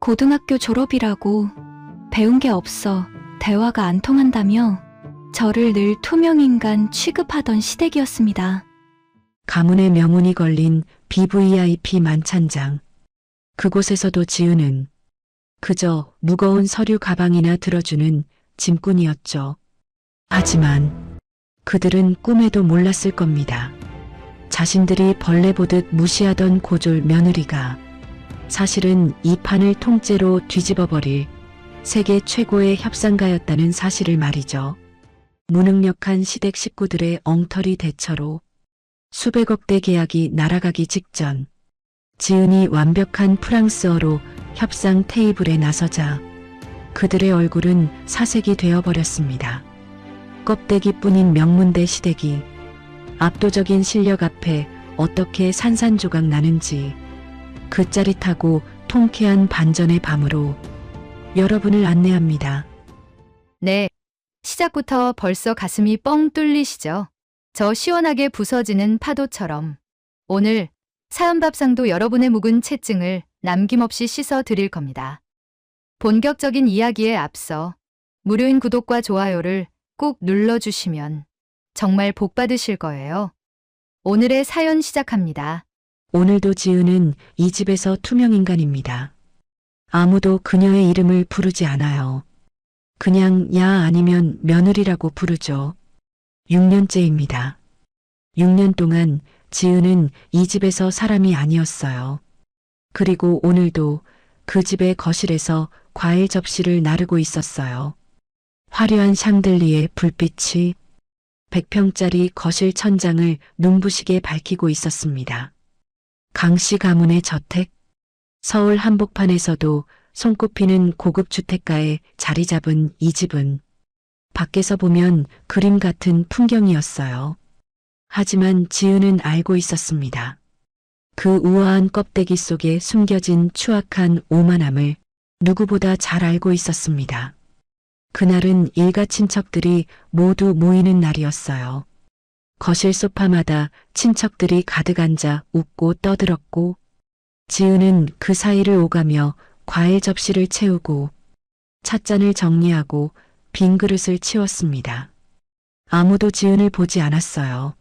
고등학교 졸업이라고 배운 게 없어 대화가 안 통한다며 저를 늘 투명인간 취급하던 시댁이었습니다. 가문의 명운이 걸린 BVIP 만찬장. 그곳에서도 지은은 그저 무거운 서류 가방이나 들어주는 짐꾼이었죠. 하지만 그들은 꿈에도 몰랐을 겁니다. 자신들이 벌레 보듯 무시하던 고졸 며느리가 사실은 이 판을 통째로 뒤집어버릴 세계 최고의 협상가였다는 사실을 말이죠. 무능력한 시댁 식구들의 엉터리 대처로 수백억 대 계약이 날아가기 직전 지은이 완벽한 프랑스어로 협상 테이블에 나서자 그들의 얼굴은 사색이 되어버렸습니다. 껍데기뿐인 명문대 시댁이 압도적인 실력 앞에 어떻게 산산조각 나는지 그 짜릿하고 통쾌한 반전의 밤으로 여러분을 안내합니다. 네, 시작부터 벌써 가슴이 뻥 뚫리시죠? 저 시원하게 부서지는 파도처럼 오늘 사연밥상도 여러분의 묵은 채증을 남김없이 씻어 드릴 겁니다. 본격적인 이야기에 앞서 무료인 구독과 좋아요를 꼭 눌러주시면 정말 복 받으실 거예요. 오늘의 사연 시작합니다. 오늘도 지은은 이 집에서 투명인간입니다. 아무도 그녀의 이름을 부르지 않아요. 그냥 야 아니면 며느리라고 부르죠. 6년째입니다. 6년 동안 지은은 이 집에서 사람이 아니었어요. 그리고 오늘도 그 집의 거실에서 과일 접시를 나르고 있었어요. 화려한 샹들리에 불빛이 100평짜리 거실 천장을 눈부시게 밝히고 있었습니다. 강씨 가문의 저택, 서울 한복판에서도 손꼽히는 고급 주택가에 자리 잡은 이 집은 밖에서 보면 그림 같은 풍경이었어요. 하지만 지은은 알고 있었습니다. 그 우아한 껍데기 속에 숨겨진 추악한 오만함을 누구보다 잘 알고 있었습니다. 그날은 일가 친척들이 모두 모이는 날이었어요. 거실 소파마다 친척들이 가득 앉아 웃고 떠들었고 지은은 그 사이를 오가며 과일 접시를 채우고 찻잔을 정리하고 빈 그릇을 치웠습니다. 아무도 지은을 보지 않았어요.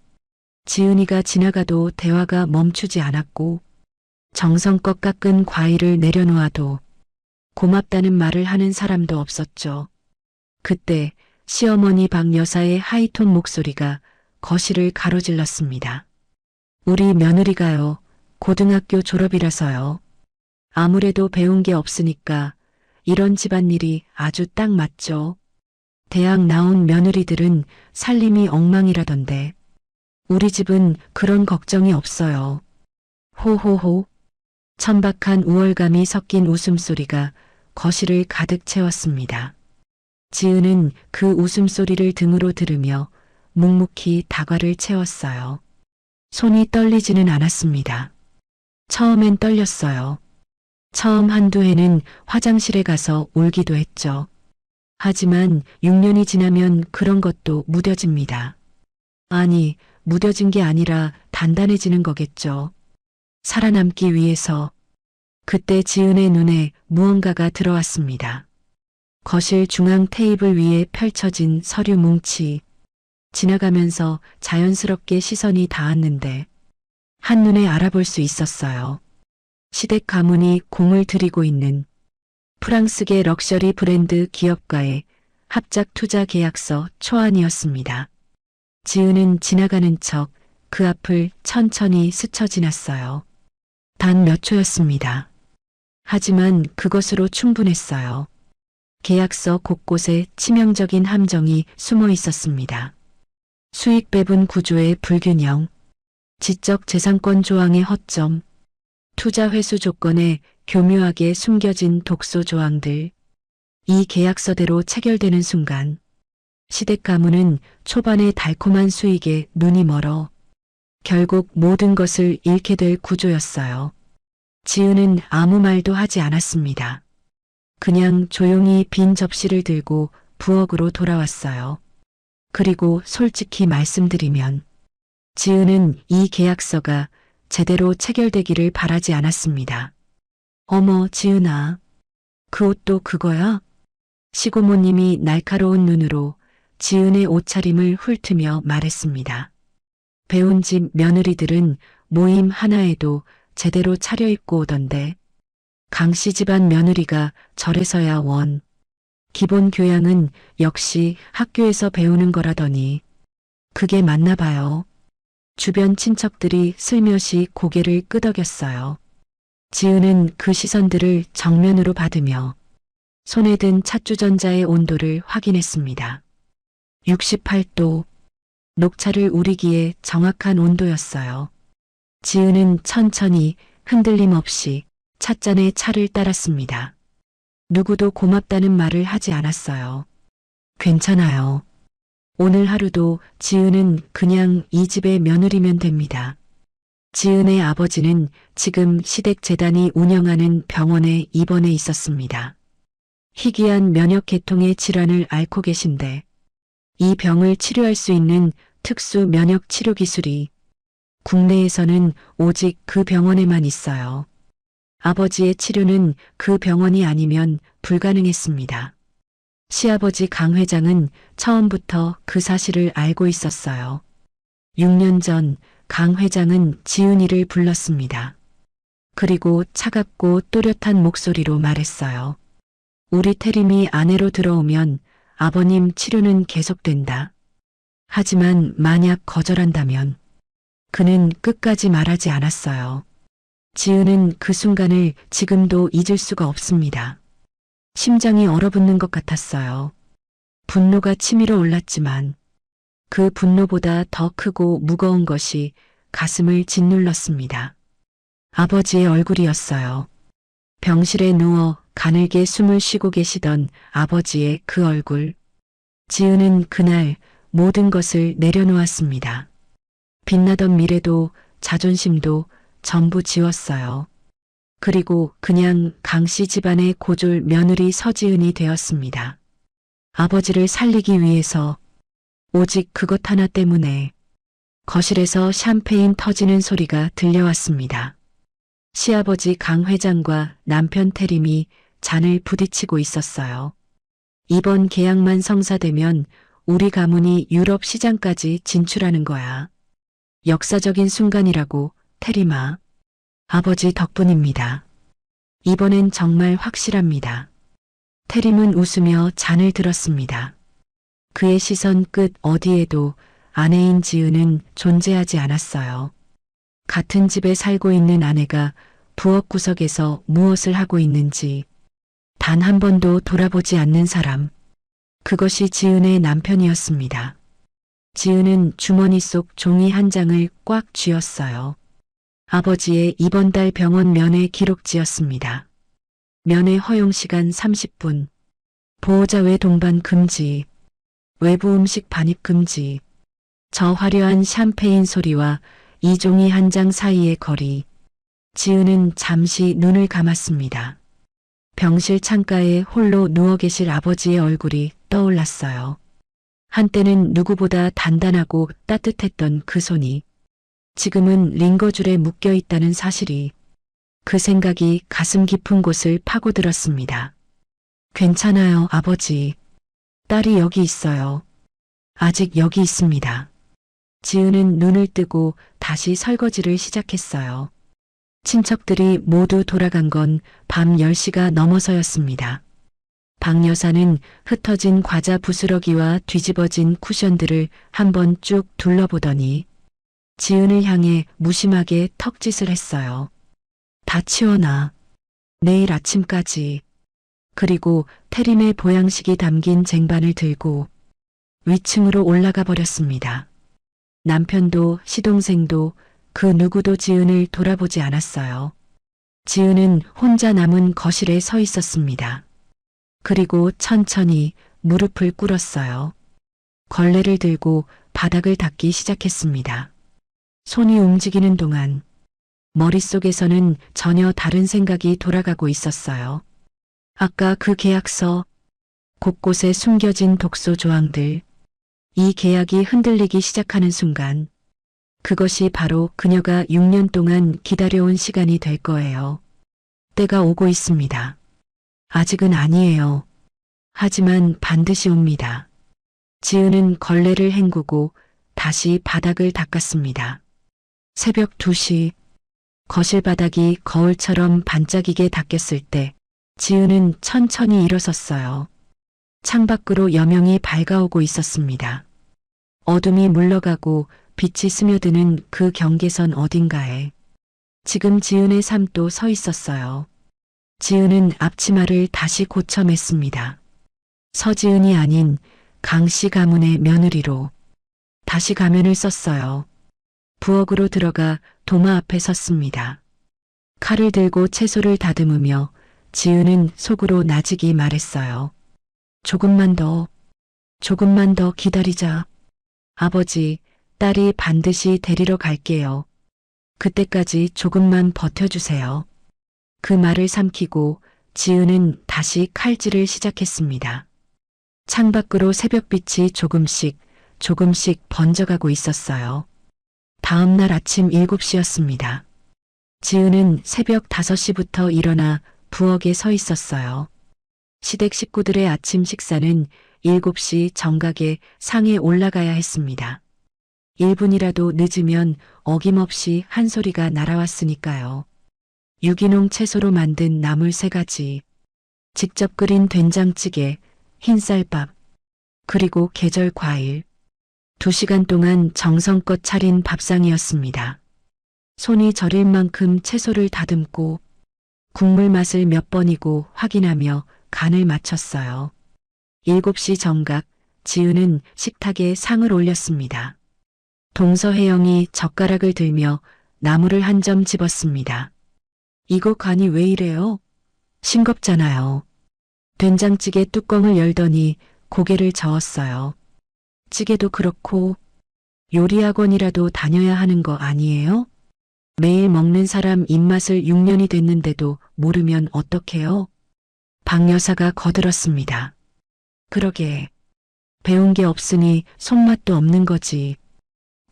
지은이가 지나가도 대화가 멈추지 않았고 정성껏 깎은 과일을 내려놓아도 고맙다는 말을 하는 사람도 없었죠. 그때 시어머니 박 여사의 하이톤 목소리가 거실을 가로질렀습니다. 우리 며느리가요. 고등학교 졸업이라서요. 아무래도 배운 게 없으니까 이런 집안일이 아주 딱 맞죠. 대학 나온 며느리들은 살림이 엉망이라던데 우리 집은 그런 걱정이 없어요. 호호호. 천박한 우월감이 섞인 웃음소리가 거실을 가득 채웠습니다. 지은은 그 웃음소리를 등으로 들으며 묵묵히 다과를 채웠어요. 손이 떨리지는 않았습니다. 처음엔 떨렸어요. 처음 한두 해는 화장실에 가서 울기도 했죠. 하지만 6년이 지나면 그런 것도 무뎌집니다. 아니, 무뎌진 게 아니라 단단해지는 거겠죠. 살아남기 위해서. 그때 지은의 눈에 무언가가 들어왔습니다. 거실 중앙 테이블 위에 펼쳐진 서류 뭉치. 지나가면서 자연스럽게 시선이 닿았는데 한눈에 알아볼 수 있었어요. 시댁 가문이 공을 들이고 있는 프랑스계 럭셔리 브랜드 기업과의 합작 투자 계약서 초안이었습니다. 지은은 지나가는 척 그 앞을 천천히 스쳐 지났어요. 단 몇 초였습니다. 하지만 그것으로 충분했어요. 계약서 곳곳에 치명적인 함정이 숨어 있었습니다. 수익 배분 구조의 불균형, 지적 재산권 조항의 허점, 투자 회수 조건에 교묘하게 숨겨진 독소 조항들. 이 계약서대로 체결되는 순간 시댁 가문은 초반의 달콤한 수익에 눈이 멀어 결국 모든 것을 잃게 될 구조였어요. 지은은 아무 말도 하지 않았습니다. 그냥 조용히 빈 접시를 들고 부엌으로 돌아왔어요. 그리고 솔직히 말씀드리면 지은은 이 계약서가 제대로 체결되기를 바라지 않았습니다. 어머, 지은아. 그 옷도 그거야? 시고모님이 날카로운 눈으로 지은의 옷차림을 훑으며 말했습니다. 배운 집 며느리들은 모임 하나에도 제대로 차려입고 오던데 강씨 집안 며느리가 저래서야 원. 기본 교양은 역시 학교에서 배우는 거라더니 그게 맞나 봐요. 주변 친척들이 슬며시 고개를 끄덕였어요. 지은은 그 시선들을 정면으로 받으며 손에 든 찻주전자의 온도를 확인했습니다. 68도. 녹차를 우리기에 정확한 온도였어요. 지은은 천천히 흔들림 없이 찻잔에 차를 따랐습니다. 누구도 고맙다는 말을 하지 않았어요. 괜찮아요. 오늘 하루도 지은은 그냥 이 집의 며느리면 됩니다. 지은의 아버지는 지금 시댁재단이 운영하는 병원에 입원해 있었습니다. 희귀한 면역계통의 질환을 앓고 계신데 이 병을 치료할 수 있는 특수 면역 치료 기술이 국내에서는 오직 그 병원에만 있어요. 아버지의 치료는 그 병원이 아니면 불가능했습니다. 시아버지 강 회장은 처음부터 그 사실을 알고 있었어요. 6년 전 강 회장은 지은이를 불렀습니다. 그리고 차갑고 또렷한 목소리로 말했어요. 우리 태림이 아내로 들어오면 아버님 치료는 계속된다. 하지만 만약 거절한다면 그는 끝까지 말하지 않았어요. 지은은 그 순간을 지금도 잊을 수가 없습니다. 심장이 얼어붙는 것 같았어요. 분노가 치밀어 올랐지만 그 분노보다 더 크고 무거운 것이 가슴을 짓눌렀습니다. 아버지의 얼굴이었어요. 병실에 누워 가늘게 숨을 쉬고 계시던 아버지의 그 얼굴. 지은은 그날 모든 것을 내려놓았습니다. 빛나던 미래도 자존심도 전부 지웠어요. 그리고 그냥 강씨 집안의 고졸 며느리 서지은이 되었습니다. 아버지를 살리기 위해서 오직 그것 하나 때문에 거실에서 샴페인 터지는 소리가 들려왔습니다. 시아버지 강 회장과 남편 태림이 잔을 부딪히고 있었어요. 이번 계약만 성사되면 우리 가문이 유럽 시장까지 진출하는 거야. 역사적인 순간이라고, 태림아. 아버지 덕분입니다. 이번엔 정말 확실합니다. 태림은 웃으며 잔을 들었습니다. 그의 시선 끝 어디에도 아내인 지은은 존재하지 않았어요. 같은 집에 살고 있는 아내가 부엌 구석에서 무엇을 하고 있는지 단 한 번도 돌아보지 않는 사람. 그것이 지은의 남편이었습니다. 지은은 주머니 속 종이 한 장을 꽉 쥐었어요. 아버지의 이번 달 병원 면회 기록지였습니다. 면회 허용 시간 30분. 보호자 외 동반 금지. 외부 음식 반입 금지. 저 화려한 샴페인 소리와 이 종이 한 장 사이의 거리. 지은은 잠시 눈을 감았습니다. 병실 창가에 홀로 누워 계실 아버지의 얼굴이 떠올랐어요. 한때는 누구보다 단단하고 따뜻했던 그 손이 지금은 링거줄에 묶여 있다는 사실이, 그 생각이 가슴 깊은 곳을 파고들었습니다. 괜찮아요, 아버지. 딸이 여기 있어요. 아직 여기 있습니다. 지은은 눈을 뜨고 다시 설거지를 시작했어요. 친척들이 모두 돌아간 건 밤 10시가 넘어서였습니다. 박 여사는 흩어진 과자 부스러기와 뒤집어진 쿠션들을 한번 쭉 둘러보더니 지은을 향해 무심하게 턱짓을 했어요. 다 치워놔. 내일 아침까지. 그리고 태림의 보양식이 담긴 쟁반을 들고 위층으로 올라가 버렸습니다. 남편도 시동생도 그 누구도 지은을 돌아보지 않았어요. 지은은 혼자 남은 거실에 서 있었습니다. 그리고 천천히 무릎을 꿇었어요. 걸레를 들고 바닥을 닦기 시작했습니다. 손이 움직이는 동안 머릿속에서는 전혀 다른 생각이 돌아가고 있었어요. 아까 그 계약서, 곳곳에 숨겨진 독소 조항들, 이 계약이 흔들리기 시작하는 순간 그것이 바로 그녀가 6년 동안 기다려온 시간이 될 거예요. 때가 오고 있습니다. 아직은 아니에요. 하지만 반드시 옵니다. 지은은 걸레를 헹구고 다시 바닥을 닦았습니다. 새벽 2시, 거실 바닥이 거울처럼 반짝이게 닦였을 때 지은은 천천히 일어섰어요. 창밖으로 여명이 밝아오고 있었습니다. 어둠이 물러가고 빛이 스며드는 그 경계선 어딘가에 지금 지은의 삶도 서 있었어요. 지은은 앞치마를 다시 고쳐 맸습니다. 서지은이 아닌 강씨 가문의 며느리로 다시 가면을 썼어요. 부엌으로 들어가 도마 앞에 섰습니다. 칼을 들고 채소를 다듬으며 지은은 속으로 나직이 말했어요. 조금만 더 기다리자. 아버지, 딸이 반드시 데리러 갈게요. 그때까지 조금만 버텨주세요. 그 말을 삼키고 지은은 다시 칼질을 시작했습니다. 창밖으로 새벽빛이 조금씩 번져가고 있었어요. 다음 날 아침 7시였습니다. 지은은 새벽 5시부터 일어나 부엌에 서 있었어요. 시댁 식구들의 아침 식사는 7시 정각에 상에 올라가야 했습니다. 1분이라도 늦으면 어김없이 한 소리가 날아왔으니까요. 유기농 채소로 만든 나물 3가지, 직접 끓인 된장찌개, 흰쌀밥, 그리고 계절 과일. 2시간 동안 정성껏 차린 밥상이었습니다. 손이 저릴 만큼 채소를 다듬고 국물 맛을 몇 번이고 확인하며 간을 맞췄어요. 7시 정각, 지은은 식탁에 상을 올렸습니다. 동서혜영이 젓가락을 들며 나물을 한 점 집었습니다. 이거 간이 왜 이래요? 싱겁잖아요. 된장찌개 뚜껑을 열더니 고개를 저었어요. 찌개도 그렇고 요리학원이라도 다녀야 하는 거 아니에요? 매일 먹는 사람 입맛을 6년이 됐는데도 모르면 어떡해요? 박 여사가 거들었습니다. 그러게, 배운 게 없으니 손맛도 없는 거지.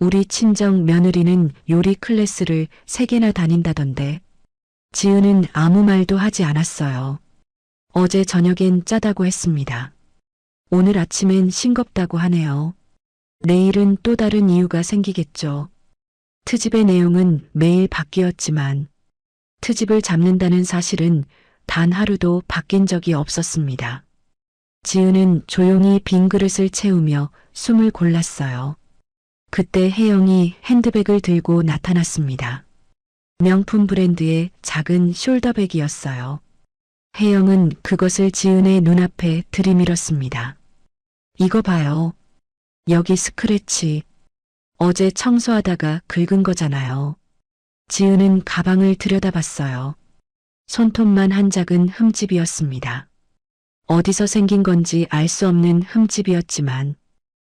우리 친정 며느리는 요리 클래스를 3개나 다닌다던데. 지은은 아무 말도 하지 않았어요. 어제 저녁엔 짜다고 했습니다. 오늘 아침엔 싱겁다고 하네요. 내일은 또 다른 이유가 생기겠죠. 트집의 내용은 매일 바뀌었지만 트집을 잡는다는 사실은 단 하루도 바뀐 적이 없었습니다. 지은은 조용히 빈 그릇을 채우며 숨을 골랐어요. 그때 혜영이 핸드백을 들고 나타났습니다. 명품 브랜드의 작은 숄더백이었어요. 혜영은 그것을 지은의 눈앞에 들이밀었습니다. 이거 봐요. 여기 스크래치. 어제 청소하다가 긁은 거잖아요. 지은은 가방을 들여다봤어요. 손톱만 한 작은 흠집이었습니다. 어디서 생긴 건지 알 수 없는 흠집이었지만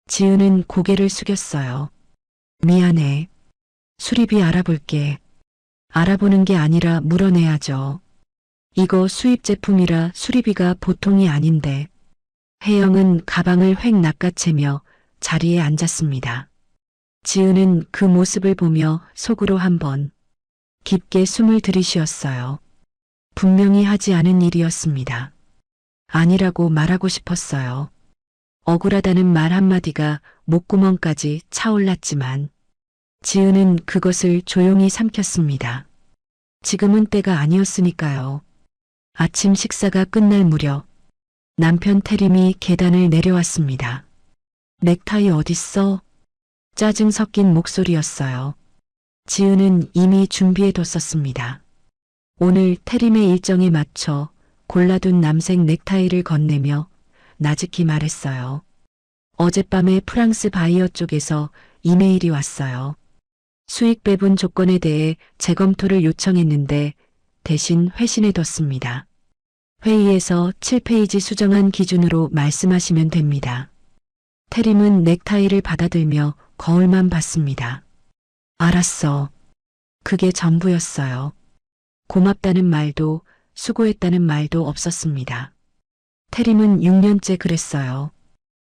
지은은 고개를 숙였어요. 미안해. 수리비 알아볼게. 알아보는 게 아니라 물어내야죠. 이거 수입 제품이라 수리비가 보통이 아닌데. 혜영은 가방을 획 낚아채며 자리에 앉았습니다. 지은은 그 모습을 보며 속으로 한번 깊게 숨을 들이쉬었어요. 분명히 하지 않은 일이었습니다. 아니라고 말하고 싶었어요. 억울하다는 말 한마디가 목구멍까지 차올랐지만 지은은 그것을 조용히 삼켰습니다. 지금은 때가 아니었으니까요. 아침 식사가 끝날 무렵 남편 태림이 계단을 내려왔습니다. 넥타이 어딨어? 짜증 섞인 목소리였어요. 지은은 이미 준비해뒀었습니다. 오늘 태림의 일정에 맞춰 골라둔 남색 넥타이를 건네며 나직히 말했어요. 어젯밤에 프랑스 바이어 쪽에서 이메일이 왔어요. 수익 배분 조건에 대해 재검토를 요청했는데 대신 회신해뒀습니다. 회의에서 7페이지 수정한 기준으로 말씀하시면 됩니다. 태림은 넥타이를 받아들며 거울만 봤습니다. 알았어. 그게 전부였어요. 고맙다는 말도 수고했다는 말도 없었습니다. 태림은 6년째 그랬어요.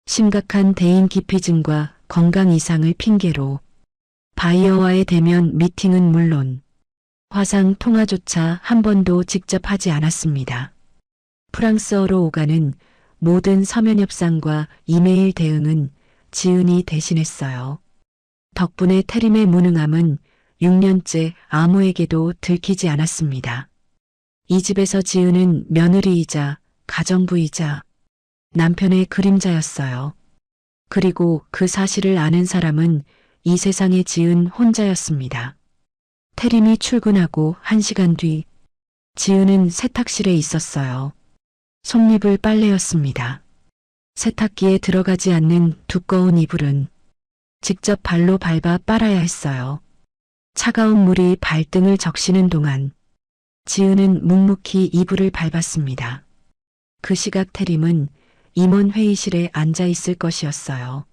심각한 대인 기피증과 건강 이상을 핑계로 바이어와의 대면 미팅은 물론 화상 통화조차 한 번도 직접 하지 않았습니다. 프랑스어로 오가는 모든 서면 협상과 이메일 대응은 지은이 대신했어요. 덕분에 태림의 무능함은 6년째 아무에게도 들키지 않았습니다. 이 집에서 지은은 며느리이자 가정부이자 남편의 그림자였어요. 그리고 그 사실을 아는 사람은 이 세상에 지은 혼자였습니다. 태림이 출근하고 1시간 뒤 지은은 세탁실에 있었어요. 속립을 빨래였습니다. 세탁기에 들어가지 않는 두꺼운 이불은 직접 발로 밟아 빨아야 했어요. 차가운 물이 발등을 적시는 동안 지은은 묵묵히 이불을 밟았습니다. 그 시각 태림은 임원 회의실에 앉아 있을 것이었어요.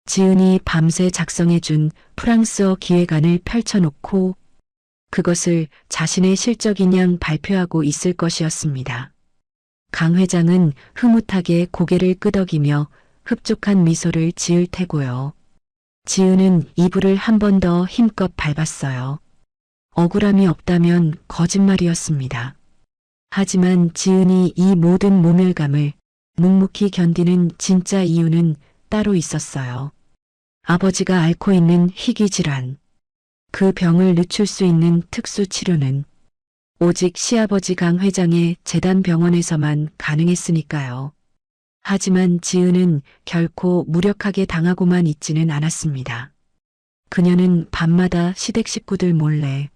지은이 밤새 작성해준 프랑스어 기획안을 펼쳐놓고 그것을 자신의 실적인 양 발표하고 있을 것이었습니다. 강 회장은 흐뭇하게 고개를 끄덕이며 흡족한 미소를 지을 테고요. 지은은 이불을 한 번 더 힘껏 밟았어요. 억울함이 없다면 거짓말이었습니다. 하지만 지은이 이 모든 모멸감을 묵묵히 견디는 진짜 이유는 따로 있었어요. 아버지가 앓고 있는 희귀 질환. 그 병을 늦출 수 있는 특수 치료는 오직 시아버지 강 회장의 재단 병원에서만 가능했으니까요. 하지만 지은은 결코 무력하게 당하고만 있지는 않았습니다. 그녀는 밤마다 시댁 식구들 몰래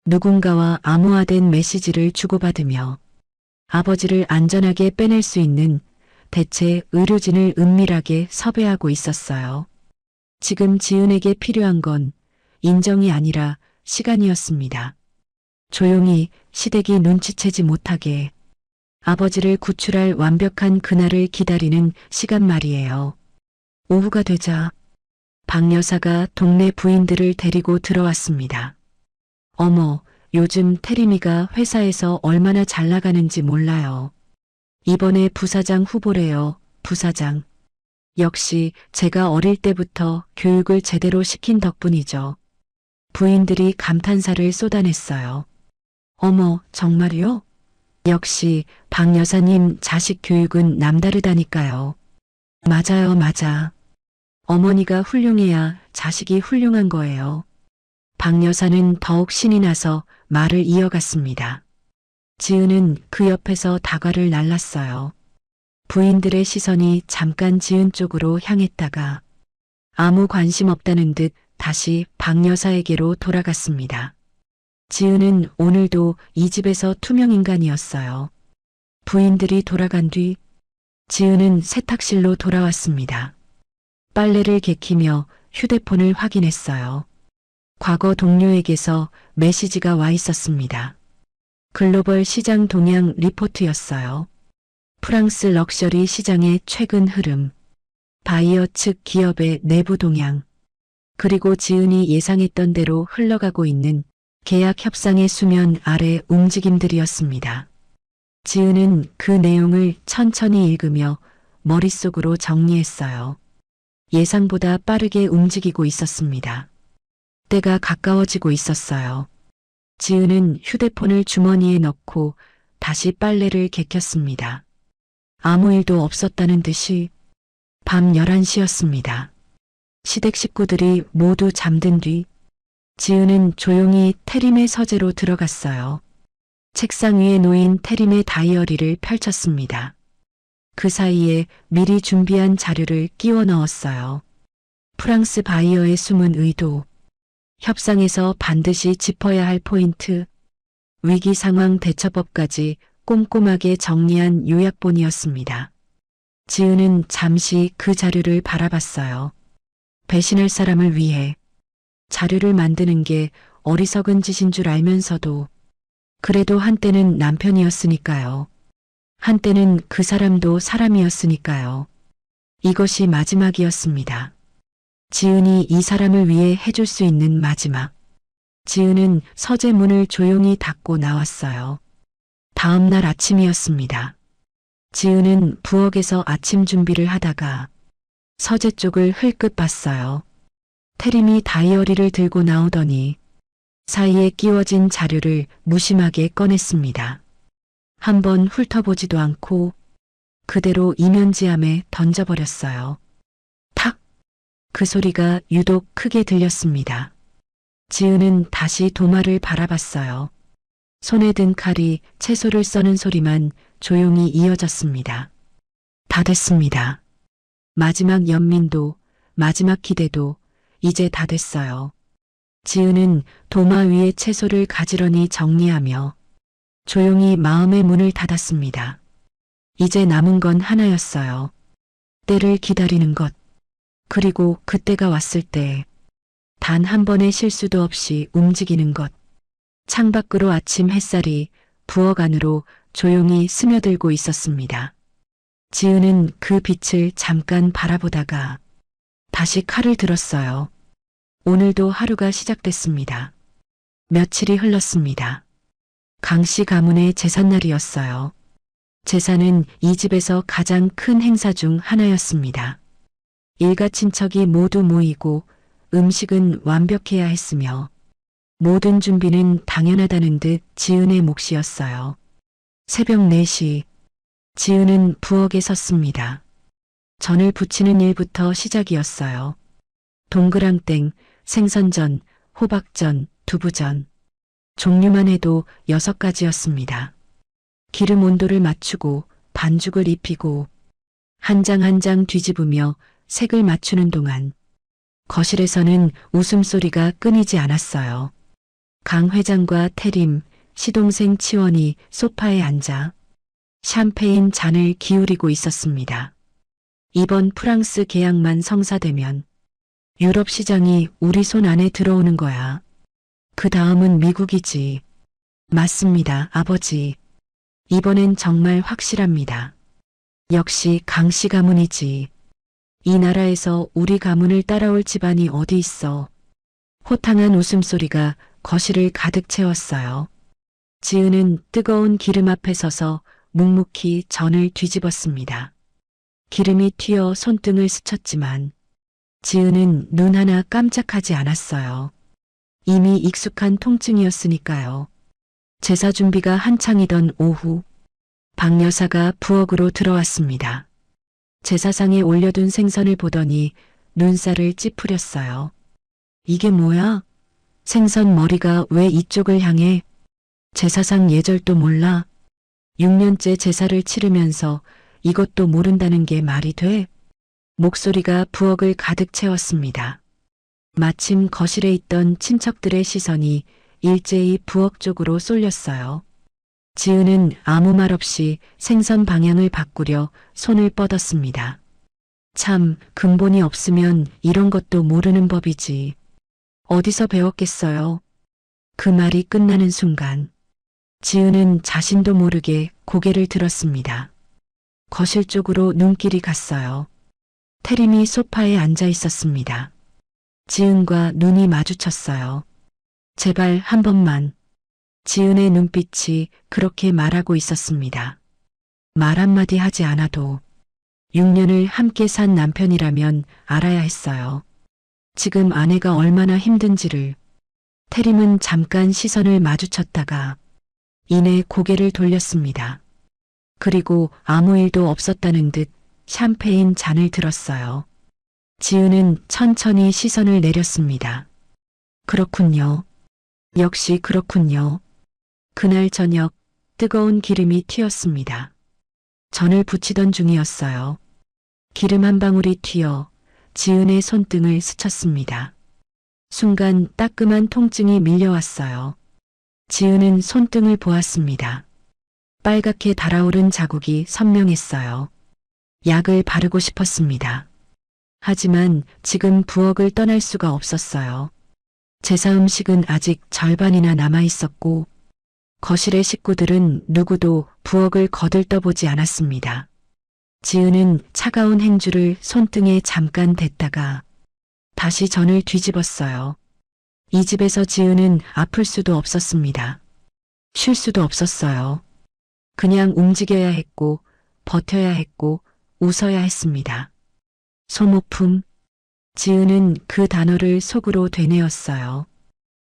누군가와 암호화된 메시지를 주고받으며 아버지를 안전하게 빼낼 수 있는 대체 의료진을 은밀하게 섭외하고 있었어요. 지금 지은에게 필요한 건 인정이 아니라 시간이었습니다. 조용히 시댁이 눈치채지 못하게 아버지를 구출할 완벽한 그날을 기다리는 시간 말이에요. 오후가 되자 박 여사가 동네 부인들을 데리고 들어왔습니다. 어머, 요즘 태림이가 회사에서 얼마나 잘 나가는지 몰라요. 이번에 부사장 후보래요, 부사장. 역시 제가 어릴 때부터 교육을 제대로 시킨 덕분이죠. 부인들이 감탄사를 쏟아냈어요. 어머, 정말요? 역시 박 여사님 자식 교육은 남다르다니까요. 맞아요, 맞아. 어머니가 훌륭해야 자식이 훌륭한 거예요. 박 여사는 더욱 신이 나서 말을 이어갔습니다. 지은은 그 옆에서 다과를 날랐어요. 부인들의 시선이 잠깐 지은 쪽으로 향했다가 아무 관심 없다는 듯 다시 박 여사에게로 돌아갔습니다. 지은은 오늘도 이 집에서 투명인간이었어요. 부인들이 돌아간 뒤 지은은 세탁실로 돌아왔습니다. 빨래를 개키며 휴대폰을 확인했어요. 과거 동료에게서 메시지가 와 있었습니다. 글로벌 시장 동향 리포트였어요. 프랑스 럭셔리 시장의 최근 흐름, 바이어 측 기업의 내부 동향, 그리고 지은이 예상했던 대로 흘러가고 있는 계약 협상의 수면 아래 움직임들이었습니다. 지은은 그 내용을 천천히 읽으며 머릿속으로 정리했어요. 예상보다 빠르게 움직이고 있었습니다. 때가 가까워지고 있었어요. 지은은 휴대폰을 주머니에 넣고 다시 빨래를 개켰습니다. 아무 일도 없었다는 듯이 밤 11시였습니다. 시댁 식구들이 모두 잠든 뒤 지은은 조용히 태림의 서재로 들어갔어요. 책상 위에 놓인 태림의 다이어리를 펼쳤습니다. 그 사이에 미리 준비한 자료를 끼워 넣었어요. 프랑스 바이어의 숨은 의도, 협상에서 반드시 짚어야 할 포인트, 위기 상황 대처법까지 꼼꼼하게 정리한 요약본이었습니다. 지은은 잠시 그 자료를 바라봤어요. 배신할 사람을 위해 자료를 만드는 게 어리석은 짓인 줄 알면서도 그래도 한때는 남편이었으니까요. 한때는 그 사람도 사람이었으니까요. 이것이 마지막이었습니다. 지은이 이 사람을 위해 해줄 수 있는 마지막. 지은은 서재 문을 조용히 닫고 나왔어요. 다음 날 아침이었습니다. 지은은 부엌에서 아침 준비를 하다가 서재 쪽을 흘끗 봤어요. 태림이 다이어리를 들고 나오더니 사이에 끼워진 자료를 무심하게 꺼냈습니다. 한번 훑어보지도 않고 그대로 이면지함에 던져버렸어요. 탁! 그 소리가 유독 크게 들렸습니다. 지은은 다시 도마를 바라봤어요. 손에 든 칼이 채소를 써는 소리만 조용히 이어졌습니다. 다 됐습니다. 마지막 연민도, 마지막 기대도 이제 다 됐어요. 지은은 도마 위에 채소를 가지런히 정리하며 조용히 마음의 문을 닫았습니다. 이제 남은 건 하나였어요. 때를 기다리는 것. 그리고 그때가 왔을 때 단 한 번의 실수도 없이 움직이는 것. 창밖으로 아침 햇살이 부엌 안으로 조용히 스며들고 있었습니다. 지은은 그 빛을 잠깐 바라보다가 다시 칼을 들었어요. 오늘도 하루가 시작됐습니다. 며칠이 흘렀습니다. 강씨 가문의 제삿날이었어요. 제사는 이 집에서 가장 큰 행사 중 하나였습니다. 일가 친척이 모두 모이고 음식은 완벽해야 했으며 모든 준비는 당연하다는 듯 지은의 몫이었어요. 새벽 4시 지은은 부엌에 섰습니다. 전을 부치는 일부터 시작이었어요. 동그랑땡, 생선전, 호박전, 두부전. 종류만 해도 6가지였습니다. 기름 온도를 맞추고 반죽을 입히고 한 장 한 장 뒤집으며 색을 맞추는 동안 거실에서는 웃음소리가 끊이지 않았어요. 강 회장과 태림, 시동생 치원이 소파에 앉아 샴페인 잔을 기울이고 있었습니다. 이번 프랑스 계약만 성사되면 유럽 시장이 우리 손 안에 들어오는 거야. 그 다음은 미국이지. 맞습니다, 아버지. 이번엔 정말 확실합니다. 역시 강씨 가문이지. 이 나라에서 우리 가문을 따라올 집안이 어디 있어. 호탕한 웃음소리가 거실을 가득 채웠어요. 지은은 뜨거운 기름 앞에 서서 묵묵히 전을 뒤집었습니다. 기름이 튀어 손등을 스쳤지만 지은은 눈 하나 깜짝하지 않았어요. 이미 익숙한 통증이었으니까요. 제사 준비가 한창이던 오후, 박 여사가 부엌으로 들어왔습니다. 제사상에 올려둔 생선을 보더니 눈살을 찌푸렸어요. 이게 뭐야? 생선 머리가 왜 이쪽을 향해? 제사상 예절도 몰라? 6년째 제사를 치르면서 이것도 모른다는 게 말이 돼? 목소리가 부엌을 가득 채웠습니다. 마침 거실에 있던 친척들의 시선이 일제히 부엌 쪽으로 쏠렸어요. 지은은 아무 말 없이 생선 방향을 바꾸려 손을 뻗었습니다. 참, 근본이 없으면 이런 것도 모르는 법이지. 어디서 배웠겠어요? 그 말이 끝나는 순간 지은은 자신도 모르게 고개를 들었습니다. 거실 쪽으로 눈길이 갔어요. 태림이 소파에 앉아 있었습니다. 지은과 눈이 마주쳤어요. 제발 한 번만. 지은의 눈빛이 그렇게 말하고 있었습니다. 말 한마디 하지 않아도 6년을 함께 산 남편이라면 알아야 했어요. 지금 아내가 얼마나 힘든지를. 태림은 잠깐 시선을 마주쳤다가 이내 고개를 돌렸습니다. 그리고 아무 일도 없었다는 듯 샴페인 잔을 들었어요. 지은은 천천히 시선을 내렸습니다. 그렇군요. 역시 그렇군요. 그날 저녁 뜨거운 기름이 튀었습니다. 전을 부치던 중이었어요. 기름 한 방울이 튀어 지은의 손등을 스쳤습니다. 순간 따끔한 통증이 밀려왔어요. 지은은 손등을 보았습니다. 빨갛게 달아오른 자국이 선명했어요. 약을 바르고 싶었습니다. 하지만 지금 부엌을 떠날 수가 없었어요. 제사 음식은 아직 절반이나 남아 있었고 거실의 식구들은 누구도 부엌을 거들떠보지 않았습니다. 지은은 차가운 행주를 손등에 잠깐 댔다가 다시 전을 뒤집었어요. 이 집에서 지은은 아플 수도 없었습니다. 쉴 수도 없었어요. 그냥 움직여야 했고 버텨야 했고 웃어야 했습니다. 소모품. 지은은 그 단어를 속으로 되뇌었어요.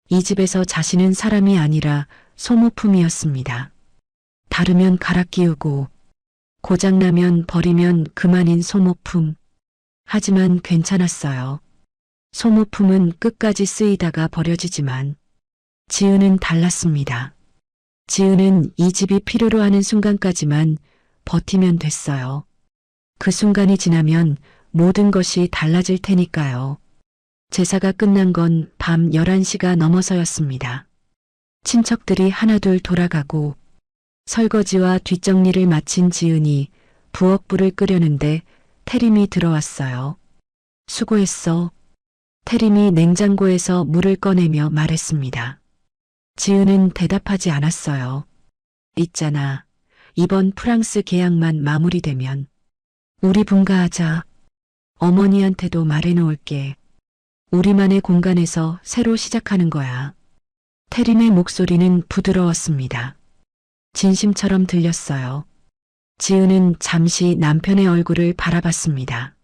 이 집에서 자신은 사람이 아니라 소모품이었습니다. 다르면 갈아 끼우고 고장나면 버리면 그만인 소모품. 하지만 괜찮았어요. 소모품은 끝까지 쓰이다가 버려지지만 지은은 달랐습니다. 지은은 이 집이 필요로 하는 순간까지만 버티면 됐어요. 그 순간이 지나면 모든 것이 달라질 테니까요. 제사가 끝난 건 밤 11시가 넘어서였습니다. 친척들이 하나둘 돌아가고 설거지와 뒷정리를 마친 지은이 부엌불을 끄려는데 태림이 들어왔어요. 수고했어. 태림이 냉장고에서 물을 꺼내며 말했습니다. 지은은 대답하지 않았어요. 있잖아. 이번 프랑스 계약만 마무리되면 우리 분가하자. 어머니한테도 말해놓을게. 우리만의 공간에서 새로 시작하는 거야. 태림의 목소리는 부드러웠습니다. 진심처럼 들렸어요. 지은은 잠시 남편의 얼굴을 바라봤습니다.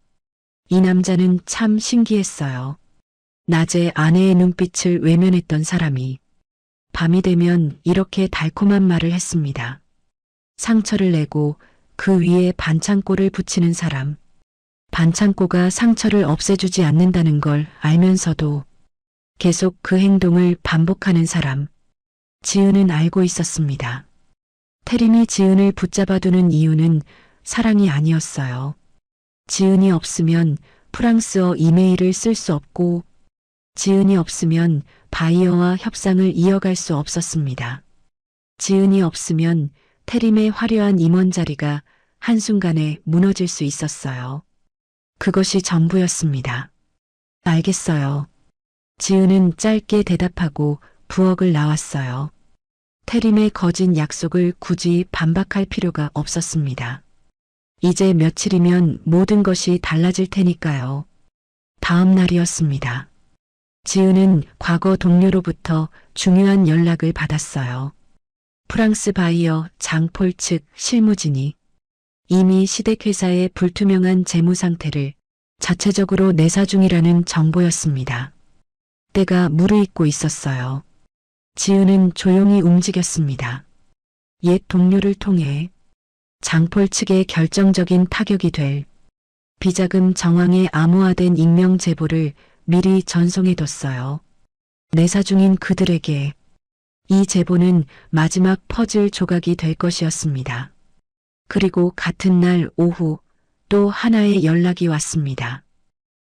이 남자는 참 신기했어요. 낮에 아내의 눈빛을 외면했던 사람이 밤이 되면 이렇게 달콤한 말을 했습니다. 상처를 내고 그 위에 반창고를 붙이는 사람. 반창고가 상처를 없애주지 않는다는 걸 알면서도 계속 그 행동을 반복하는 사람. 지은은 알고 있었습니다. 태림이 지은을 붙잡아두는 이유는 사랑이 아니었어요. 지은이 없으면 프랑스어 이메일을 쓸 수 없고 지은이 없으면 바이어와 협상을 이어갈 수 없었습니다. 지은이 없으면 태림의 화려한 임원 자리가 한순간에 무너질 수 있었어요. 그것이 전부였습니다. 알겠어요. 지은은 짧게 대답하고 부엌을 나왔어요. 태림의 거진 약속을 굳이 반박할 필요가 없었습니다. 이제 며칠이면 모든 것이 달라질 테니까요. 다음 날이었습니다. 지은은 과거 동료로부터 중요한 연락을 받았어요. 프랑스 바이어 장폴 측 실무진이 이미 시댁회사의 불투명한 재무 상태를 자체적으로 내사 중이라는 정보였습니다. 때가 무르익고 있었어요. 지은은 조용히 움직였습니다. 옛 동료를 통해 장폴 측의 결정적인 타격이 될 비자금 정황에 암호화된 익명 제보를 미리 전송해뒀어요. 내사 중인 그들에게 이 제보는 마지막 퍼즐 조각이 될 것이었습니다. 그리고 같은 날 오후 또 하나의 연락이 왔습니다.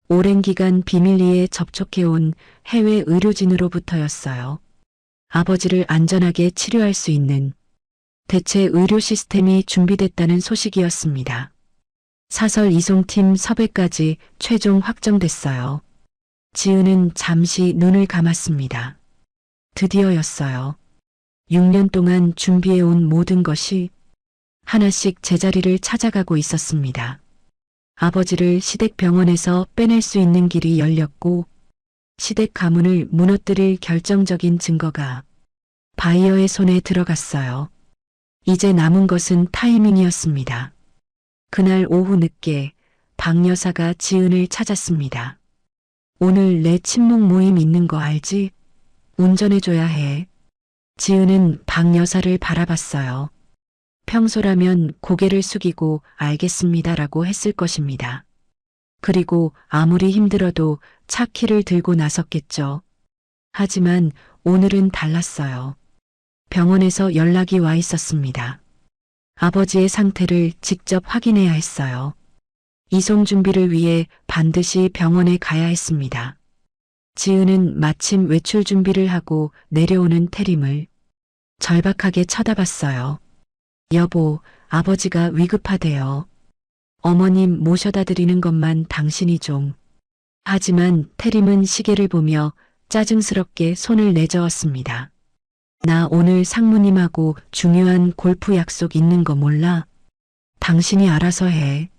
오랜 기간 비밀리에 접촉해온 해외 의료진으로부터였어요. 아버지를 안전하게 치료할 수 있는 대체 의료 시스템이 준비됐다는 소식이었습니다. 사설 이송팀 섭외까지 최종 확정됐어요. 지은은 잠시 눈을 감았습니다. 드디어였어요. 6년 동안 준비해온 모든 것이 하나씩 제자리를 찾아가고 있었습니다. 아버지를 시댁병원에서 빼낼 수 있는 길이 열렸고 시댁 가문을 무너뜨릴 결정적인 증거가 바이어의 손에 들어갔어요. 이제 남은 것은 타이밍이었습니다. 그날 오후 늦게 박 여사가 지은을 찾았습니다. 오늘 내 친목 모임 있는 거 알지? 운전해줘야 해. 지은은 박 여사를 바라봤어요. 평소라면 고개를 숙이고 알겠습니다라고 했을 것입니다. 그리고 아무리 힘들어도 차 키를 들고 나섰겠죠. 하지만 오늘은 달랐어요. 병원에서 연락이 와 있었습니다. 아버지의 상태를 직접 확인해야 했어요. 이송 준비를 위해 반드시 병원에 가야 했습니다. 지은은 마침 외출 준비를 하고 내려오는 태림을 절박하게 쳐다봤어요. 여보, 아버지가 위급하대요. 어머님 모셔다 드리는 것만 당신이 좀. 하지만 태림은 시계를 보며 짜증스럽게 손을 내저었습니다. 나 오늘 상무님하고 중요한 골프 약속 있는 거 몰라? 당신이 알아서 해.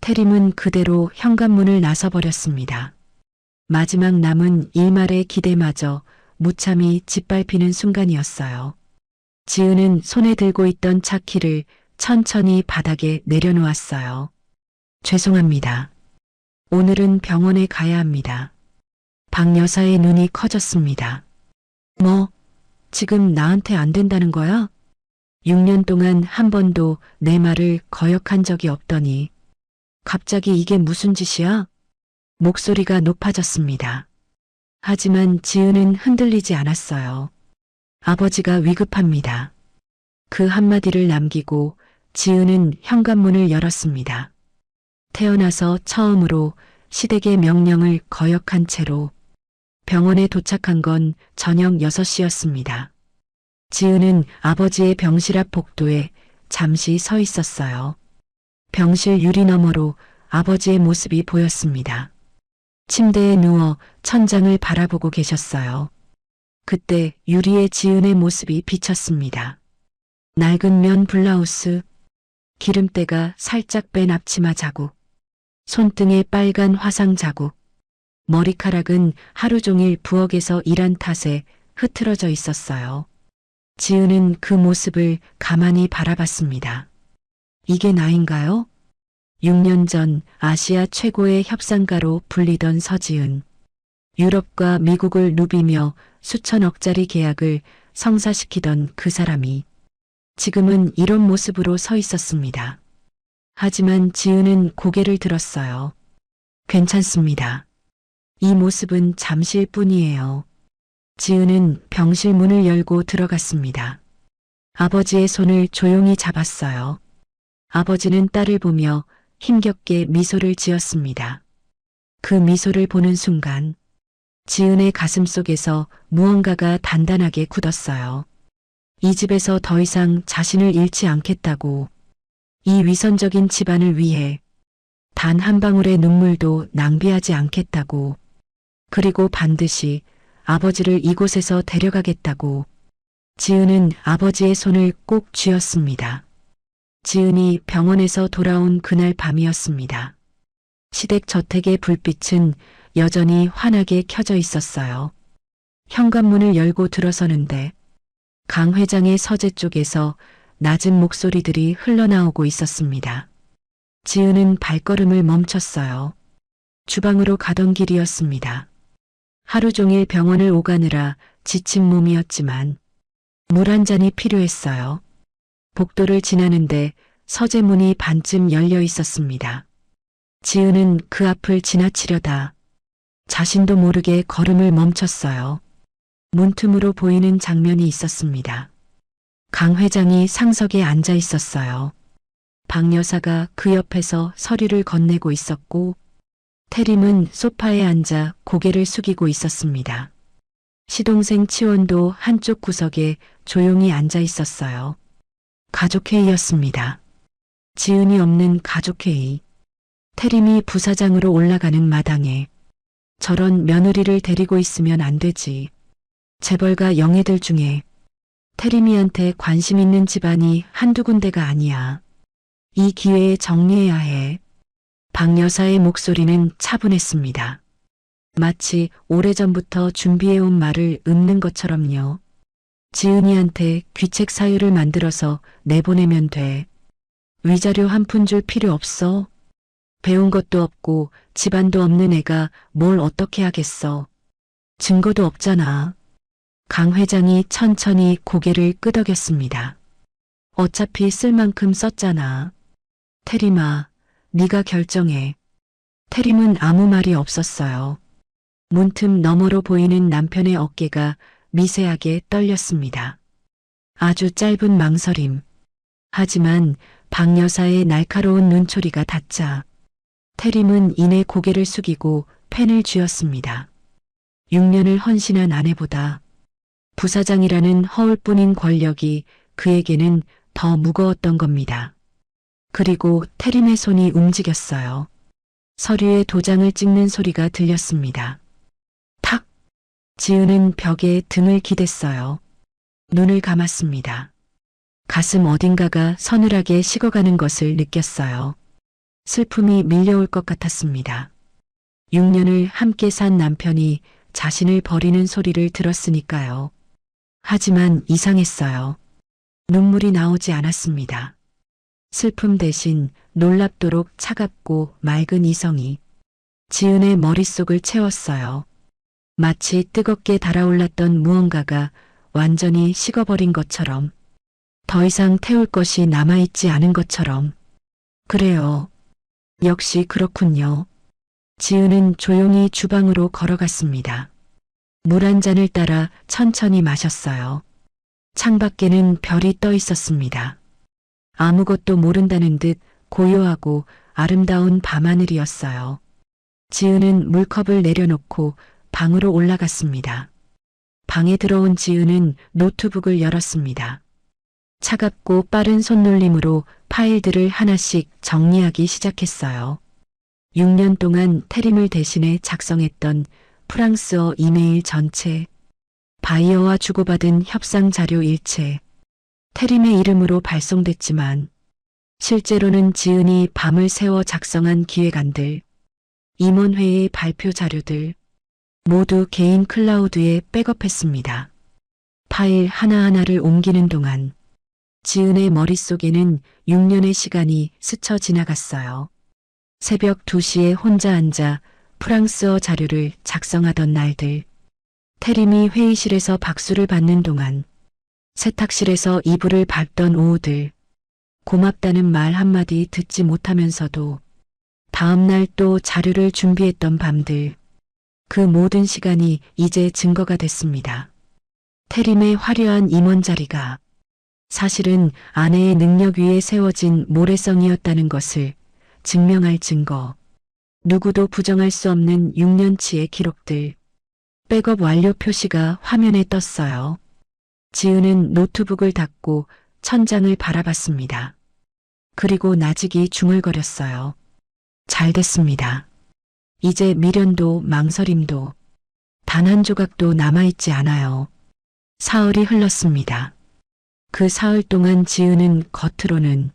태림은 그대로 현관문을 나서버렸습니다. 마지막 남은 일말의 기대마저 무참히 짓밟히는 순간이었어요. 지은은 손에 들고 있던 차 키를 천천히 바닥에 내려놓았어요. 죄송합니다. 오늘은 병원에 가야 합니다. 박 여사의 눈이 커졌습니다. 뭐, 지금 나한테 안 된다는 거야? 6년 동안 한 번도 내 말을 거역한 적이 없더니 갑자기 이게 무슨 짓이야? 목소리가 높아졌습니다. 하지만 지은은 흔들리지 않았어요. 아버지가 위급합니다. 그 한마디를 남기고 지은은 현관문을 열었습니다. 태어나서 처음으로 시댁의 명령을 거역한 채로 병원에 도착한 건 저녁 6시였습니다. 지은은 아버지의 병실 앞 복도에 잠시 서 있었어요. 병실 유리 너머로 아버지의 모습이 보였습니다. 침대에 누워 천장을 바라보고 계셨어요. 그때 유리에 지은의 모습이 비쳤습니다. 낡은 면 블라우스, 기름때가 살짝 뺀 앞치마 자국, 손등에 빨간 화상 자국, 머리카락은 하루 종일 부엌에서 일한 탓에 흐트러져 있었어요. 지은은 그 모습을 가만히 바라봤습니다. 이게 나인가요? 6년 전 아시아 최고의 협상가로 불리던 서지은. 유럽과 미국을 누비며 수천억짜리 계약을 성사시키던 그 사람이 지금은 이런 모습으로 서 있었습니다. 하지만 지은은 고개를 들었어요. 괜찮습니다. 이 모습은 잠시일 뿐이에요. 지은은 병실 문을 열고 들어갔습니다. 아버지의 손을 조용히 잡았어요. 아버지는 딸을 보며 힘겹게 미소를 지었습니다. 그 미소를 보는 순간 지은의 가슴 속에서 무언가가 단단하게 굳었어요. 이 집에서 더 이상 자신을 잃지 않겠다고, 이 위선적인 집안을 위해 단 한 방울의 눈물도 낭비하지 않겠다고, 그리고 반드시 아버지를 이곳에서 데려가겠다고. 지은은 아버지의 손을 꼭 쥐었습니다. 지은이 병원에서 돌아온 그날 밤이었습니다. 시댁 저택의 불빛은 여전히 환하게 켜져 있었어요. 현관문을 열고 들어서는데 강 회장의 서재 쪽에서 낮은 목소리들이 흘러나오고 있었습니다. 지은은 발걸음을 멈췄어요. 주방으로 가던 길이었습니다. 하루 종일 병원을 오가느라 지친 몸이었지만 물 한 잔이 필요했어요. 복도를 지나는데 서재 문이 반쯤 열려 있었습니다. 지은은 그 앞을 지나치려다 자신도 모르게 걸음을 멈췄어요. 문틈으로 보이는 장면이 있었습니다. 강 회장이 상석에 앉아 있었어요. 박 여사가 그 옆에서 서류를 건네고 있었고 태림은 소파에 앉아 고개를 숙이고 있었습니다. 시동생 치원도 한쪽 구석에 조용히 앉아 있었어요. 가족회의였습니다. 지은이 없는 가족회의. 태림이 부사장으로 올라가는 마당에 저런 며느리를 데리고 있으면 안 되지. 재벌가 영애들 중에 태림이한테 관심 있는 집안이 한두 군데가 아니야. 이 기회에 정리해야 해. 박 여사의 목소리는 차분했습니다. 마치 오래전부터 준비해온 말을 읊는 것처럼요. 지은이한테 귀책 사유를 만들어서 내보내면 돼. 위자료 한 푼 줄 필요 없어. 배운 것도 없고 집안도 없는 애가 뭘 어떻게 하겠어. 증거도 없잖아. 강 회장이 천천히 고개를 끄덕였습니다. 어차피 쓸 만큼 썼잖아. 태림아, 네가 결정해. 태림은 아무 말이 없었어요. 문틈 너머로 보이는 남편의 어깨가 미세하게 떨렸습니다. 아주 짧은 망설임. 하지만 박 여사의 날카로운 눈초리가 닿자 태림은 이내 고개를 숙이고 펜을 쥐었습니다. 6년을 헌신한 아내보다 부사장이라는 허울뿐인 권력이 그에게는 더 무거웠던 겁니다. 그리고 태림의 손이 움직였어요. 서류에 도장을 찍는 소리가 들렸습니다. 탁! 지은은 벽에 등을 기댔어요. 눈을 감았습니다. 가슴 어딘가가 서늘하게 식어가는 것을 느꼈어요. 슬픔이 밀려올 것 같았습니다. 6년을 함께 산 남편이 자신을 버리는 소리를 들었으니까요. 하지만 이상했어요. 눈물이 나오지 않았습니다. 슬픔 대신 놀랍도록 차갑고 맑은 이성이 지은의 머릿속을 채웠어요. 마치 뜨겁게 달아올랐던 무언가가 완전히 식어버린 것처럼. 더 이상 태울 것이 남아있지 않은 것처럼. 그래요. 역시 그렇군요. 지은은 조용히 주방으로 걸어갔습니다. 물 한 잔을 따라 천천히 마셨어요. 창밖에는 별이 떠 있었습니다. 아무것도 모른다는 듯 고요하고 아름다운 밤하늘이었어요. 지은은 물컵을 내려놓고 방으로 올라갔습니다. 방에 들어온 지은은 노트북을 열었습니다. 차갑고 빠른 손놀림으로 파일들을 하나씩 정리하기 시작했어요. 6년 동안 태림을 대신해 작성했던 프랑스어 이메일 전체, 바이어와 주고받은 협상 자료 일체, 태림의 이름으로 발송됐지만 실제로는 지은이 밤을 새워 작성한 기획안들, 임원회의 발표 자료들 모두 개인 클라우드에 백업했습니다. 파일 하나하나를 옮기는 동안 지은의 머릿속에는 6년의 시간이 스쳐 지나갔어요. 새벽 2시에 혼자 앉아 프랑스어 자료를 작성하던 날들, 태림이 회의실에서 박수를 받는 동안 세탁실에서 이불을 밟던 오후들, 고맙다는 말 한마디 듣지 못하면서도 다음날 또 자료를 준비했던 밤들, 그 모든 시간이 이제 증거가 됐습니다. 태림의 화려한 임원 자리가 사실은 아내의 능력 위에 세워진 모래성이었다는 것을 증명할 증거, 누구도 부정할 수 없는 6년치의 기록들, 백업 완료 표시가 화면에 떴어요. 지은은 노트북을 닫고 천장을 바라봤습니다. 그리고 나직이 중얼거렸어요. 잘 됐습니다. 이제 미련도 망설임도 단 한 조각도 남아있지 않아요. 사흘이 흘렀습니다. 그 사흘 동안 지은은 겉으로는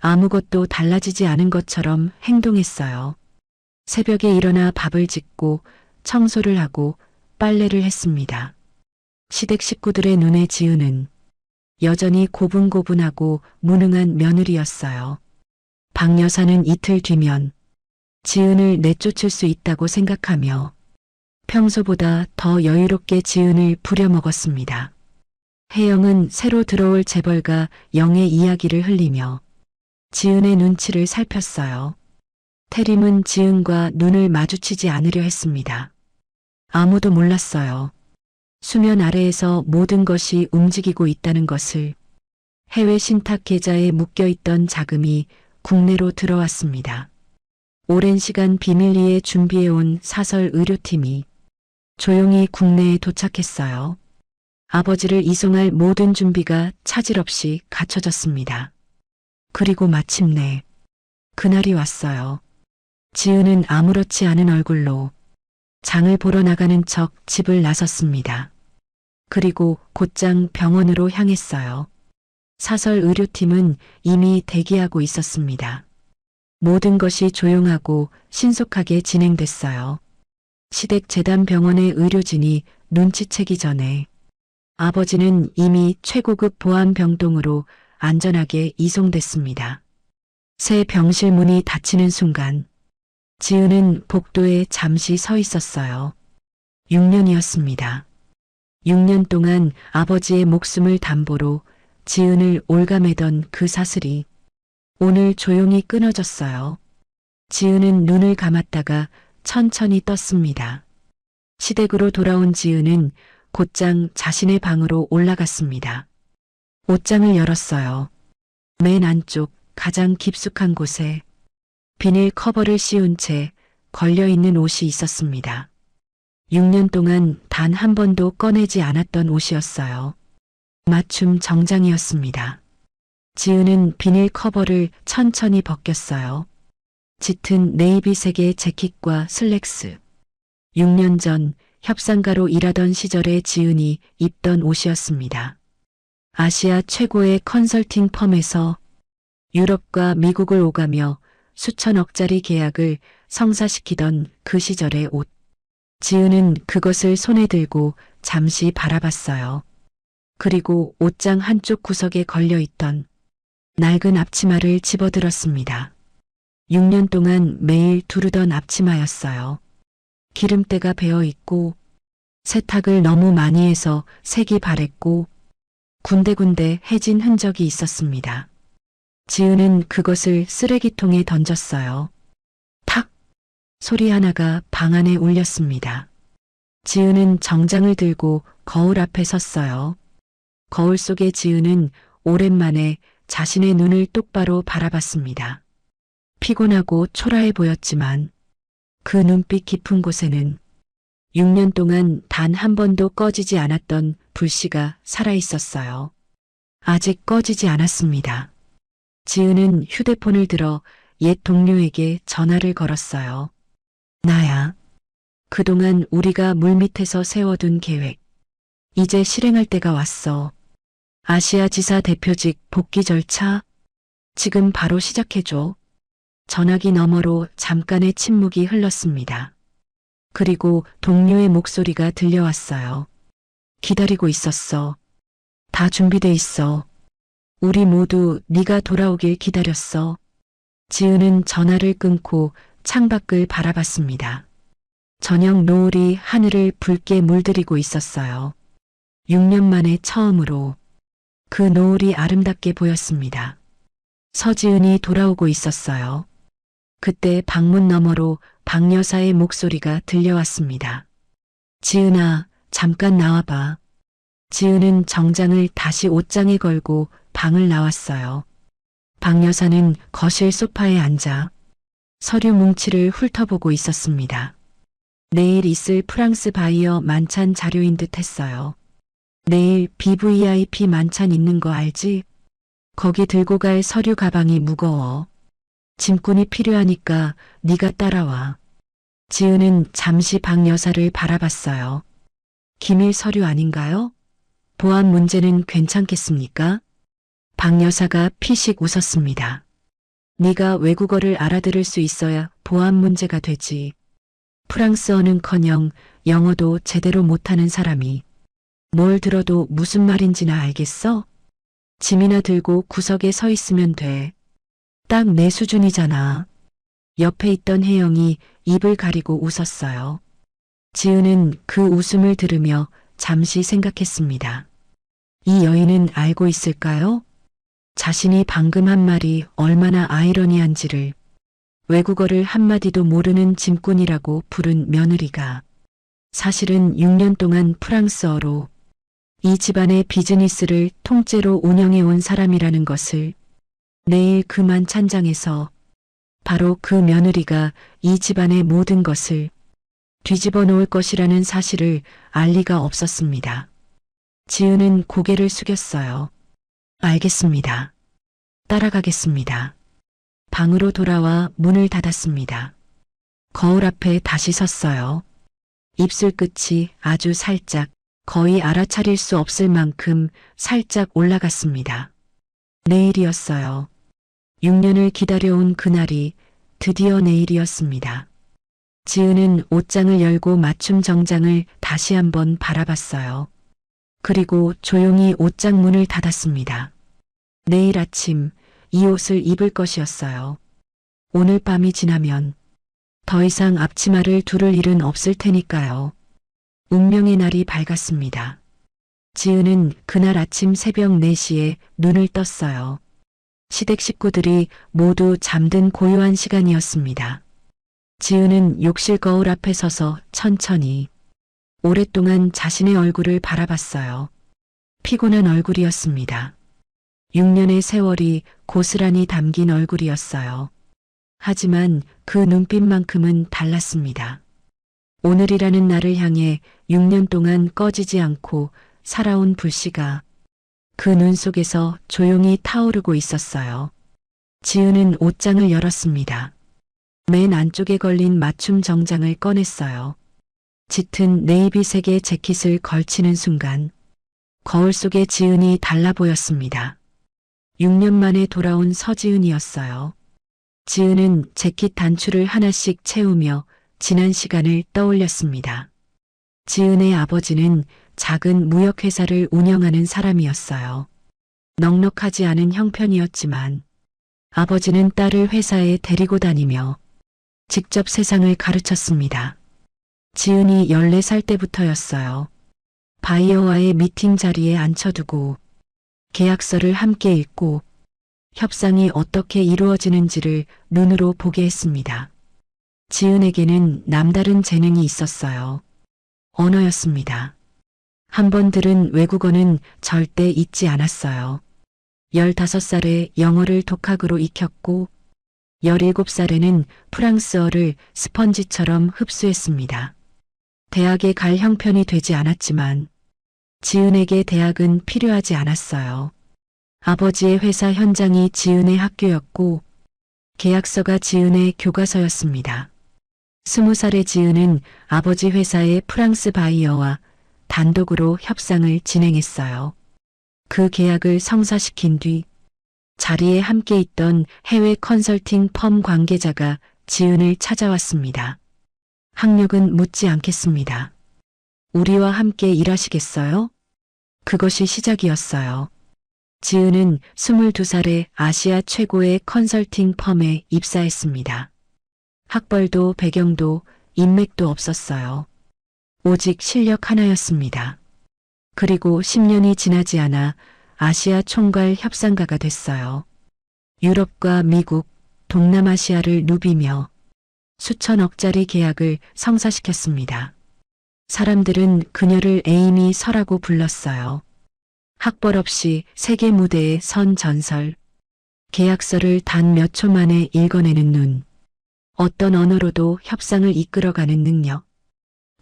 아무것도 달라지지 않은 것처럼 행동했어요. 새벽에 일어나 밥을 짓고 청소를 하고 빨래를 했습니다. 시댁 식구들의 눈에 지은은 여전히 고분고분하고 무능한 며느리였어요. 박 여사는 이틀 뒤면 지은을 내쫓을 수 있다고 생각하며 평소보다 더 여유롭게 지은을 부려먹었습니다. 혜영은 새로 들어올 재벌가 영의 이야기를 흘리며 지은의 눈치를 살폈어요. 태림은 지은과 눈을 마주치지 않으려 했습니다. 아무도 몰랐어요. 수면 아래에서 모든 것이 움직이고 있다는 것을. 해외 신탁 계좌에 묶여있던 자금이 국내로 들어왔습니다. 오랜 시간 비밀리에 준비해온 사설 의료팀이 조용히 국내에 도착했어요. 아버지를 이송할 모든 준비가 차질 없이 갖춰졌습니다. 그리고 마침내 그날이 왔어요. 지은은 아무렇지 않은 얼굴로 장을 보러 나가는 척 집을 나섰습니다. 그리고 곧장 병원으로 향했어요. 사설 의료팀은 이미 대기하고 있었습니다. 모든 것이 조용하고 신속하게 진행됐어요. 시댁 재단병원의 의료진이 눈치채기 전에 아버지는 이미 최고급 보안 병동으로 안전하게 이송됐습니다. 새 병실 문이 닫히는 순간 지은은 복도에 잠시 서 있었어요. 6년이었습니다. 6년 동안 아버지의 목숨을 담보로 지은을 올가매던 그 사슬이 오늘 조용히 끊어졌어요. 지은은 눈을 감았다가 천천히 떴습니다. 시댁으로 돌아온 지은은 곧장 자신의 방으로 올라갔습니다. 옷장을 열었어요. 맨 안쪽 가장 깊숙한 곳에 비닐 커버를 씌운 채 걸려있는 옷이 있었습니다. 6년 동안 단 한 번도 꺼내지 않았던 옷이었어요. 맞춤 정장이었습니다. 지은은 비닐 커버를 천천히 벗겼어요. 짙은 네이비색의 재킷과 슬랙스. 6년 전 협상가로 일하던 시절에 지은이 입던 옷이었습니다. 아시아 최고의 컨설팅 펌에서 유럽과 미국을 오가며 수천억짜리 계약을 성사시키던 그 시절의 옷. 지은은 그것을 손에 들고 잠시 바라봤어요. 그리고 옷장 한쪽 구석에 걸려있던 낡은 앞치마를 집어들었습니다. 6년 동안 매일 두르던 앞치마였어요. 기름때가 배어있고 세탁을 너무 많이 해서 색이 바랬고 군데군데 해진 흔적이 있었습니다. 지은은 그것을 쓰레기통에 던졌어요. 탁! 소리 하나가 방 안에 울렸습니다. 지은은 정장을 들고 거울 앞에 섰어요. 거울 속의 지은은 오랜만에 자신의 눈을 똑바로 바라봤습니다. 피곤하고 초라해 보였지만 그 눈빛 깊은 곳에는 6년 동안 단 한 번도 꺼지지 않았던 불씨가 살아 있었어요. 아직 꺼지지 않았습니다. 지은은 휴대폰을 들어 옛 동료에게 전화를 걸었어요. 나야. 그동안 우리가 물밑에서 세워둔 계획. 이제 실행할 때가 왔어. 아시아 지사 대표직 복귀 절차. 지금 바로 시작해줘. 전화기 너머로 잠깐의 침묵이 흘렀습니다. 그리고 동료의 목소리가 들려왔어요. 기다리고 있었어. 다 준비돼 있어. 우리 모두 네가 돌아오길 기다렸어. 지은은 전화를 끊고 창밖을 바라봤습니다. 저녁 노을이 하늘을 붉게 물들이고 있었어요. 6년 만에 처음으로 그 노을이 아름답게 보였습니다. 서지은이 돌아오고 있었어요. 그때 방문 너머로 박 여사의 목소리가 들려왔습니다. 지은아, 잠깐 나와봐. 지은은 정장을 다시 옷장에 걸고 방을 나왔어요. 박 여사는 거실 소파에 앉아 서류 뭉치를 훑어보고 있었습니다. 내일 있을 프랑스 바이어 만찬 자료인 듯 했어요. 내일 BVIP 만찬 있는 거 알지? 거기 들고 갈 서류 가방이 무거워. 짐꾼이 필요하니까 네가 따라와. 지은은 잠시 박 여사를 바라봤어요. 기밀 서류 아닌가요? 보안 문제는 괜찮겠습니까? 박 여사가 피식 웃었습니다. 네가 외국어를 알아들을 수 있어야 보안 문제가 되지. 프랑스어는커녕 영어도 제대로 못하는 사람이 뭘 들어도 무슨 말인지나 알겠어? 짐이나 들고 구석에 서 있으면 돼. 딱 내 수준이잖아. 옆에 있던 혜영이 입을 가리고 웃었어요. 지은은 그 웃음을 들으며 잠시 생각했습니다. 이 여인은 알고 있을까요? 자신이 방금 한 말이 얼마나 아이러니한지를. 외국어를 한마디도 모르는 짐꾼이라고 부른 며느리가 사실은 6년 동안 프랑스어로 이 집안의 비즈니스를 통째로 운영해온 사람이라는 것을. 내일 그 만찬장에서 바로 그 며느리가 이 집안의 모든 것을 뒤집어 놓을 것이라는 사실을 알 리가 없었습니다. 지은은 고개를 숙였어요. 알겠습니다. 따라가겠습니다. 방으로 돌아와 문을 닫았습니다. 거울 앞에 다시 섰어요. 입술 끝이 아주 살짝, 거의 알아차릴 수 없을 만큼 살짝 올라갔습니다. 내일이었어요. 6년을 기다려온 그날이 드디어 내일이었습니다. 지은은 옷장을 열고 맞춤 정장을 다시 한번 바라봤어요. 그리고 조용히 옷장 문을 닫았습니다. 내일 아침 이 옷을 입을 것이었어요. 오늘 밤이 지나면 더 이상 앞치마를 두를 일은 없을 테니까요. 운명의 날이 밝았습니다. 지은은 그날 아침 새벽 4시에 눈을 떴어요. 시댁 식구들이 모두 잠든 고요한 시간이었습니다. 지은은 욕실 거울 앞에 서서 천천히 오랫동안 자신의 얼굴을 바라봤어요. 피곤한 얼굴이었습니다. 6년의 세월이 고스란히 담긴 얼굴이었어요. 하지만 그 눈빛만큼은 달랐습니다. 오늘이라는 날을 향해 6년 동안 꺼지지 않고 살아온 불씨가 그 눈 속에서 조용히 타오르고 있었어요. 지은은 옷장을 열었습니다. 맨 안쪽에 걸린 맞춤 정장을 꺼냈어요. 짙은 네이비색의 재킷을 걸치는 순간 거울 속의 지은이 달라 보였습니다. 6년 만에 돌아온 서지은이었어요. 지은은 재킷 단추를 하나씩 채우며 지난 시간을 떠올렸습니다. 지은의 아버지는 작은 무역회사를 운영하는 사람이었어요. 넉넉하지 않은 형편이었지만 아버지는 딸을 회사에 데리고 다니며 직접 세상을 가르쳤습니다. 지은이 14살 때부터였어요. 바이어와의 미팅 자리에 앉혀두고 계약서를 함께 읽고 협상이 어떻게 이루어지는지를 눈으로 보게 했습니다. 지은에게는 남다른 재능이 있었어요. 언어였습니다. 한 번 들은 외국어는 절대 잊지 않았어요. 15살에 영어를 독학으로 익혔고 17살에는 프랑스어를 스펀지처럼 흡수했습니다. 대학에 갈 형편이 되지 않았지만 지은에게 대학은 필요하지 않았어요. 아버지의 회사 현장이 지은의 학교였고 계약서가 지은의 교과서였습니다. 20살의 지은은 아버지 회사의 프랑스 바이어와 단독으로 협상을 진행했어요. 그 계약을 성사시킨 뒤 자리에 함께 있던 해외 컨설팅 펌 관계자가 지은을 찾아왔습니다. 학력은 묻지 않겠습니다. 우리와 함께 일하시겠어요? 그것이 시작이었어요. 지은은 22살에 아시아 최고의 컨설팅 펌에 입사했습니다. 학벌도 배경도 인맥도 없었어요. 오직 실력 하나였습니다. 그리고 10년이 지나지 않아 아시아 총괄 협상가가 됐어요. 유럽과 미국, 동남아시아를 누비며 수천억짜리 계약을 성사시켰습니다. 사람들은 그녀를 에이미 서라고 불렀어요. 학벌 없이 세계 무대에 선 전설. 계약서를 단 몇 초 만에 읽어내는 눈. 어떤 언어로도 협상을 이끌어가는 능력.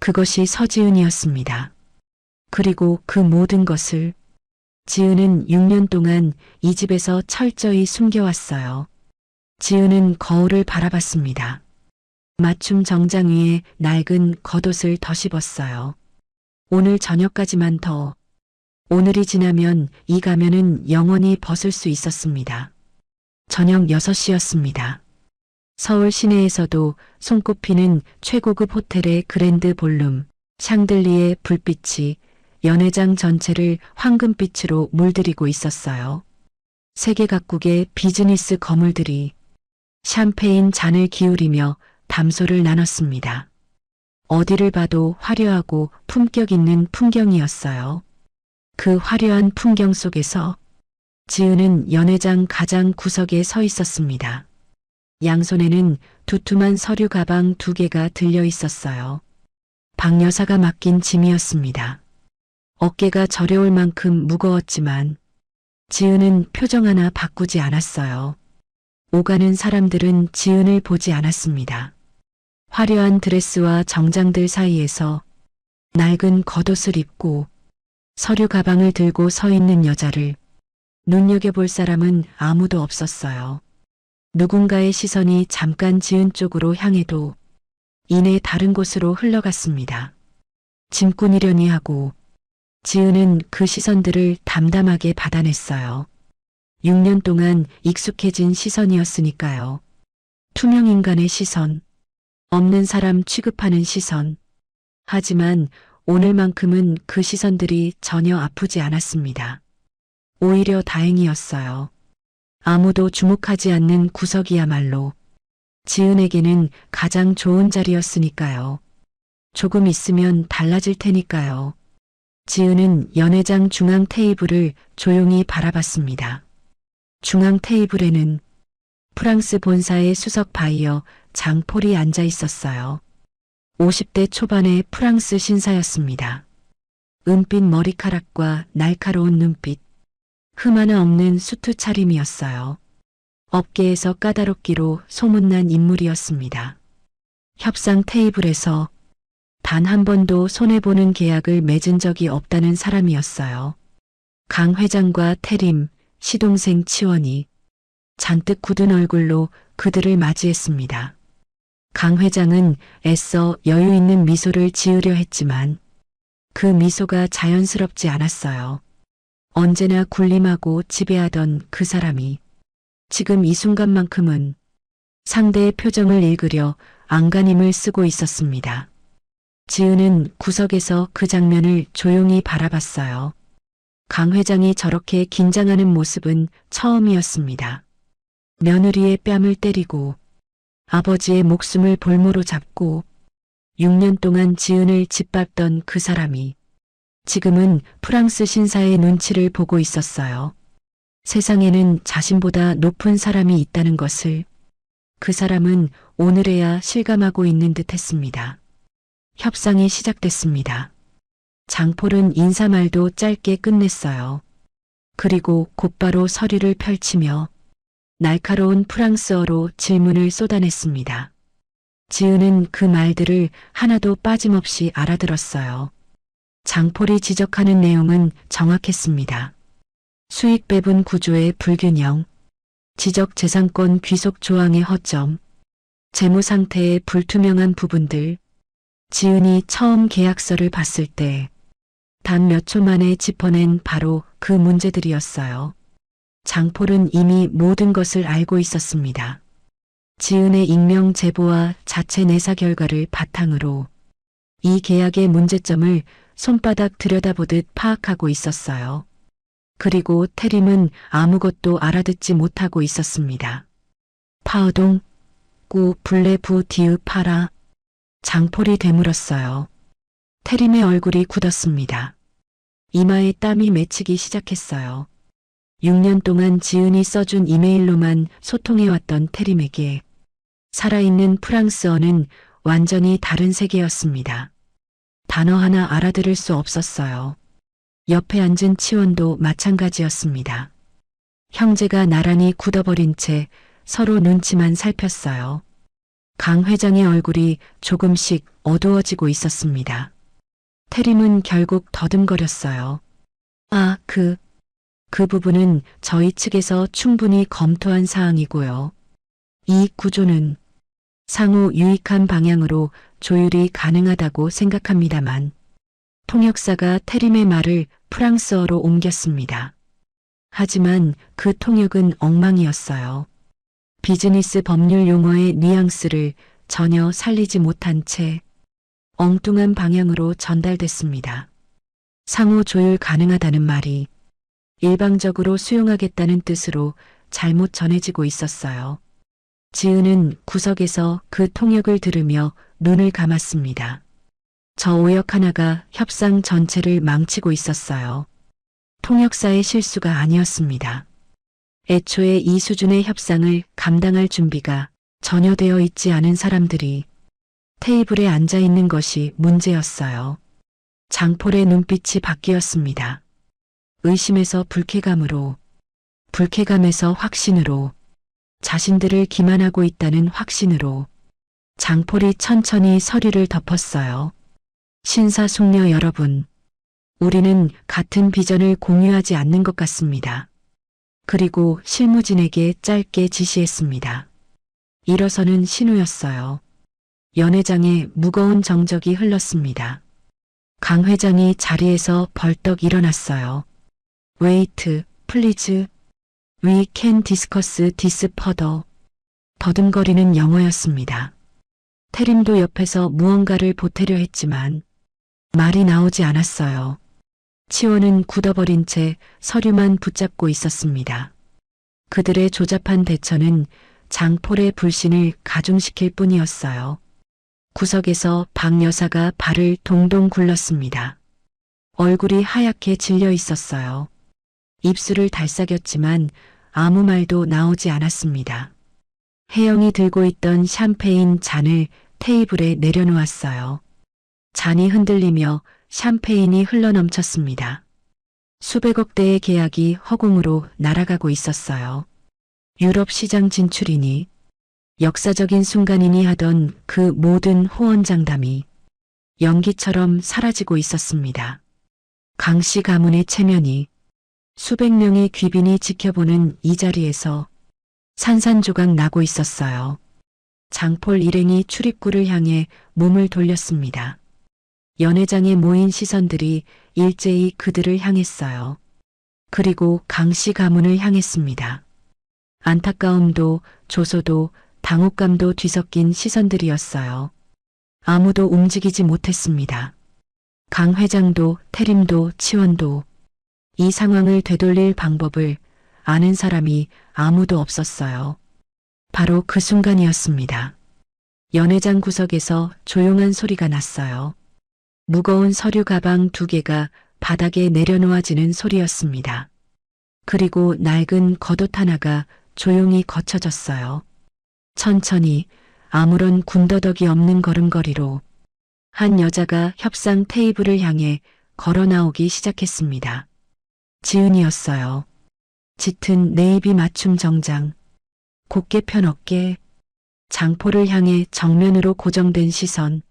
그것이 서지은이었습니다. 그리고 그 모든 것을 지은은 6년 동안 이 집에서 철저히 숨겨왔어요. 지은은 거울을 바라봤습니다. 맞춤 정장 위에 낡은 겉옷을 덧입었어요. 오늘 저녁까지만 더. 오늘이 지나면 이 가면은 영원히 벗을 수 있었습니다. 저녁 6시였습니다. 서울 시내에서도 손꼽히는 최고급 호텔의 그랜드 볼룸, 샹들리에 불빛이 연회장 전체를 황금빛으로 물들이고 있었어요. 세계 각국의 비즈니스 거물들이 샴페인 잔을 기울이며 담소를 나눴습니다. 어디를 봐도 화려하고 품격 있는 풍경이었어요. 그 화려한 풍경 속에서 지은은 연회장 가장 구석에 서 있었습니다. 양손에는 두툼한 서류 가방 2개가 들려 있었어요. 박 여사가 맡긴 짐이었습니다. 어깨가 저려올 만큼 무거웠지만 지은은 표정 하나 바꾸지 않았어요. 오가는 사람들은 지은을 보지 않았습니다. 화려한 드레스와 정장들 사이에서 낡은 겉옷을 입고 서류 가방을 들고 서 있는 여자를 눈여겨볼 사람은 아무도 없었어요. 누군가의 시선이 잠깐 지은 쪽으로 향해도 이내 다른 곳으로 흘러갔습니다. 짐꾼이려니 하고 지은은 그 시선들을 담담하게 받아냈어요. 6년 동안 익숙해진 시선이었으니까요. 투명 인간의 시선, 없는 사람 취급하는 시선. 하지만 오늘만큼은 그 시선들이 전혀 아프지 않았습니다. 오히려 다행이었어요. 아무도 주목하지 않는 구석이야말로 지은에게는 가장 좋은 자리였으니까요. 조금 있으면 달라질 테니까요. 지은은 연회장 중앙 테이블을 조용히 바라봤습니다. 중앙 테이블에는 프랑스 본사의 수석 바이어 장폴이 앉아 있었어요. 50대 초반의 프랑스 신사였습니다. 은빛 머리카락과 날카로운 눈빛, 흠 하나 없는 수트 차림이었어요. 업계에서 까다롭기로 소문난 인물이었습니다. 협상 테이블에서 단 한 번도 손해보는 계약을 맺은 적이 없다는 사람이었어요. 강 회장과 태림, 시동생 치원이 잔뜩 굳은 얼굴로 그들을 맞이했습니다. 강 회장은 애써 여유 있는 미소를 지으려 했지만 그 미소가 자연스럽지 않았어요. 언제나 군림하고 지배하던 그 사람이 지금 이 순간만큼은 상대의 표정을 읽으려 안간힘을 쓰고 있었습니다. 지은은 구석에서 그 장면을 조용히 바라봤어요. 강 회장이 저렇게 긴장하는 모습은 처음이었습니다. 며느리의 뺨을 때리고 아버지의 목숨을 볼모로 잡고 6년 동안 지은을 짓밟던 그 사람이 지금은 프랑스 신사의 눈치를 보고 있었어요. 세상에는 자신보다 높은 사람이 있다는 것을 그 사람은 오늘에야 실감하고 있는 듯 했습니다. 협상이 시작됐습니다. 장폴은 인사말도 짧게 끝냈어요. 그리고 곧바로 서류를 펼치며 날카로운 프랑스어로 질문을 쏟아냈습니다. 지은은 그 말들을 하나도 빠짐없이 알아들었어요. 장폴이 지적하는 내용은 정확했습니다. 수익 배분 구조의 불균형, 지적 재산권 귀속 조항의 허점, 재무 상태의 불투명한 부분들, 지은이 처음 계약서를 봤을 때 단 몇 초 만에 짚어낸 바로 그 문제들이었어요. 장폴은 이미 모든 것을 알고 있었습니다. 지은의 익명 제보와 자체 내사 결과를 바탕으로 이 계약의 문제점을 손바닥 들여다보듯 파악하고 있었어요. 그리고 태림은 아무것도 알아듣지 못하고 있었습니다. 파우동, 꾸 블레부 디으 파라. 장폴이 되물었어요. 태림의 얼굴이 굳었습니다. 이마에 땀이 맺히기 시작했어요. 6년 동안 지은이 써준 이메일로만 소통해왔던 태림에게 살아있는 프랑스어는 완전히 다른 세계였습니다. 단어 하나 알아들을 수 없었어요. 옆에 앉은 치원도 마찬가지였습니다. 형제가 나란히 굳어버린 채 서로 눈치만 살폈어요. 강 회장의 얼굴이 조금씩 어두워지고 있었습니다. 태림은 결국 더듬거렸어요. 그 부분은 저희 측에서 충분히 검토한 사항이고요. 이 구조는 상호 유익한 방향으로 조율이 가능하다고 생각합니다만 통역사가 태림의 말을 프랑스어로 옮겼습니다. 하지만 그 통역은 엉망이었어요. 비즈니스 법률 용어의 뉘앙스를 전혀 살리지 못한 채 엉뚱한 방향으로 전달됐습니다. 상호 조율 가능하다는 말이 일방적으로 수용하겠다는 뜻으로 잘못 전해지고 있었어요. 지은은 구석에서 그 통역을 들으며 눈을 감았습니다. 저 오역 하나가 협상 전체를 망치고 있었어요. 통역사의 실수가 아니었습니다. 애초에 이 수준의 협상을 감당할 준비가 전혀 되어 있지 않은 사람들이 테이블에 앉아 있는 것이 문제였어요. 장폴의 눈빛이 바뀌었습니다. 의심에서 불쾌감으로, 불쾌감에서 확신으로, 자신들을 기만하고 있다는 확신으로 장폴이 천천히 서류를 덮었어요. 신사숙녀 여러분, 우리는 같은 비전을 공유하지 않는 것 같습니다. 그리고 실무진에게 짧게 지시했습니다. 일어서는 신호였어요. 연회장에 무거운 정적이 흘렀습니다. 강 회장이 자리에서 벌떡 일어났어요. Wait, please. We can discuss this further. 더듬거리는 영어였습니다. 태림도 옆에서 무언가를 보태려 했지만 말이 나오지 않았어요. 치원은 굳어버린 채 서류만 붙잡고 있었습니다. 그들의 조잡한 대처는 장폴의 불신을 가중시킬 뿐이었어요. 구석에서 박 여사가 발을 동동 굴렀습니다. 얼굴이 하얗게 질려 있었어요. 입술을 달싹였지만 아무 말도 나오지 않았습니다. 혜영이 들고 있던 샴페인 잔을 테이블에 내려놓았어요. 잔이 흔들리며 샴페인이 흘러넘쳤습니다. 수백억 대의 계약이 허공으로 날아가고 있었어요. 유럽 시장 진출이니 역사적인 순간이니 하던 그 모든 호언장담이 연기처럼 사라지고 있었습니다. 강씨 가문의 체면이 수백 명의 귀빈이 지켜보는 이 자리에서 산산조각 나고 있었어요. 장폴 일행이 출입구를 향해 몸을 돌렸습니다. 연회장에 모인 시선들이 일제히 그들을 향했어요. 그리고 강씨 가문을 향했습니다. 안타까움도 조소도 당혹감도 뒤섞인 시선들이었어요. 아무도 움직이지 못했습니다. 강 회장도 태림도 치원도 이 상황을 되돌릴 방법을 아는 사람이 아무도 없었어요. 바로 그 순간이었습니다. 연회장 구석에서 조용한 소리가 났어요. 무거운 서류 가방 2개가 바닥에 내려놓아지는 소리였습니다. 그리고 낡은 겉옷 하나가 조용히 거쳐졌어요. 천천히 아무런 군더더기 없는 걸음걸이로 한 여자가 협상 테이블을 향해 걸어 나오기 시작했습니다. 지은이었어요. 짙은 네이비 맞춤 정장, 곧게 편 어깨, 장포를 향해 정면으로 고정된 시선.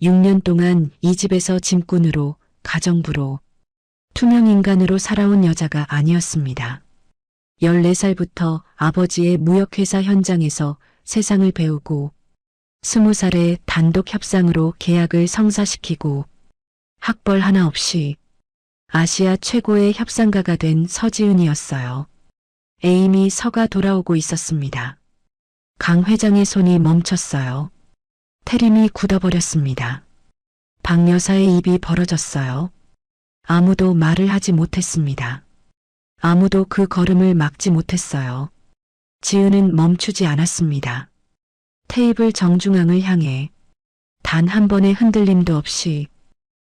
6년 동안 이 집에서 짐꾼으로, 가정부로, 투명 인간으로 살아온 여자가 아니었습니다. 14살부터 아버지의 무역회사 현장에서 세상을 배우고 20살에 단독 협상으로 계약을 성사시키고 학벌 하나 없이 아시아 최고의 협상가가 된 서지은이었어요. 에임이 서가 돌아오고 있었습니다. 강 회장의 손이 멈췄어요. 태림이 굳어버렸습니다. 박 여사의 입이 벌어졌어요. 아무도 말을 하지 못했습니다. 아무도 그 걸음을 막지 못했어요. 지은은 멈추지 않았습니다. 테이블 정중앙을 향해 단 한 번의 흔들림도 없이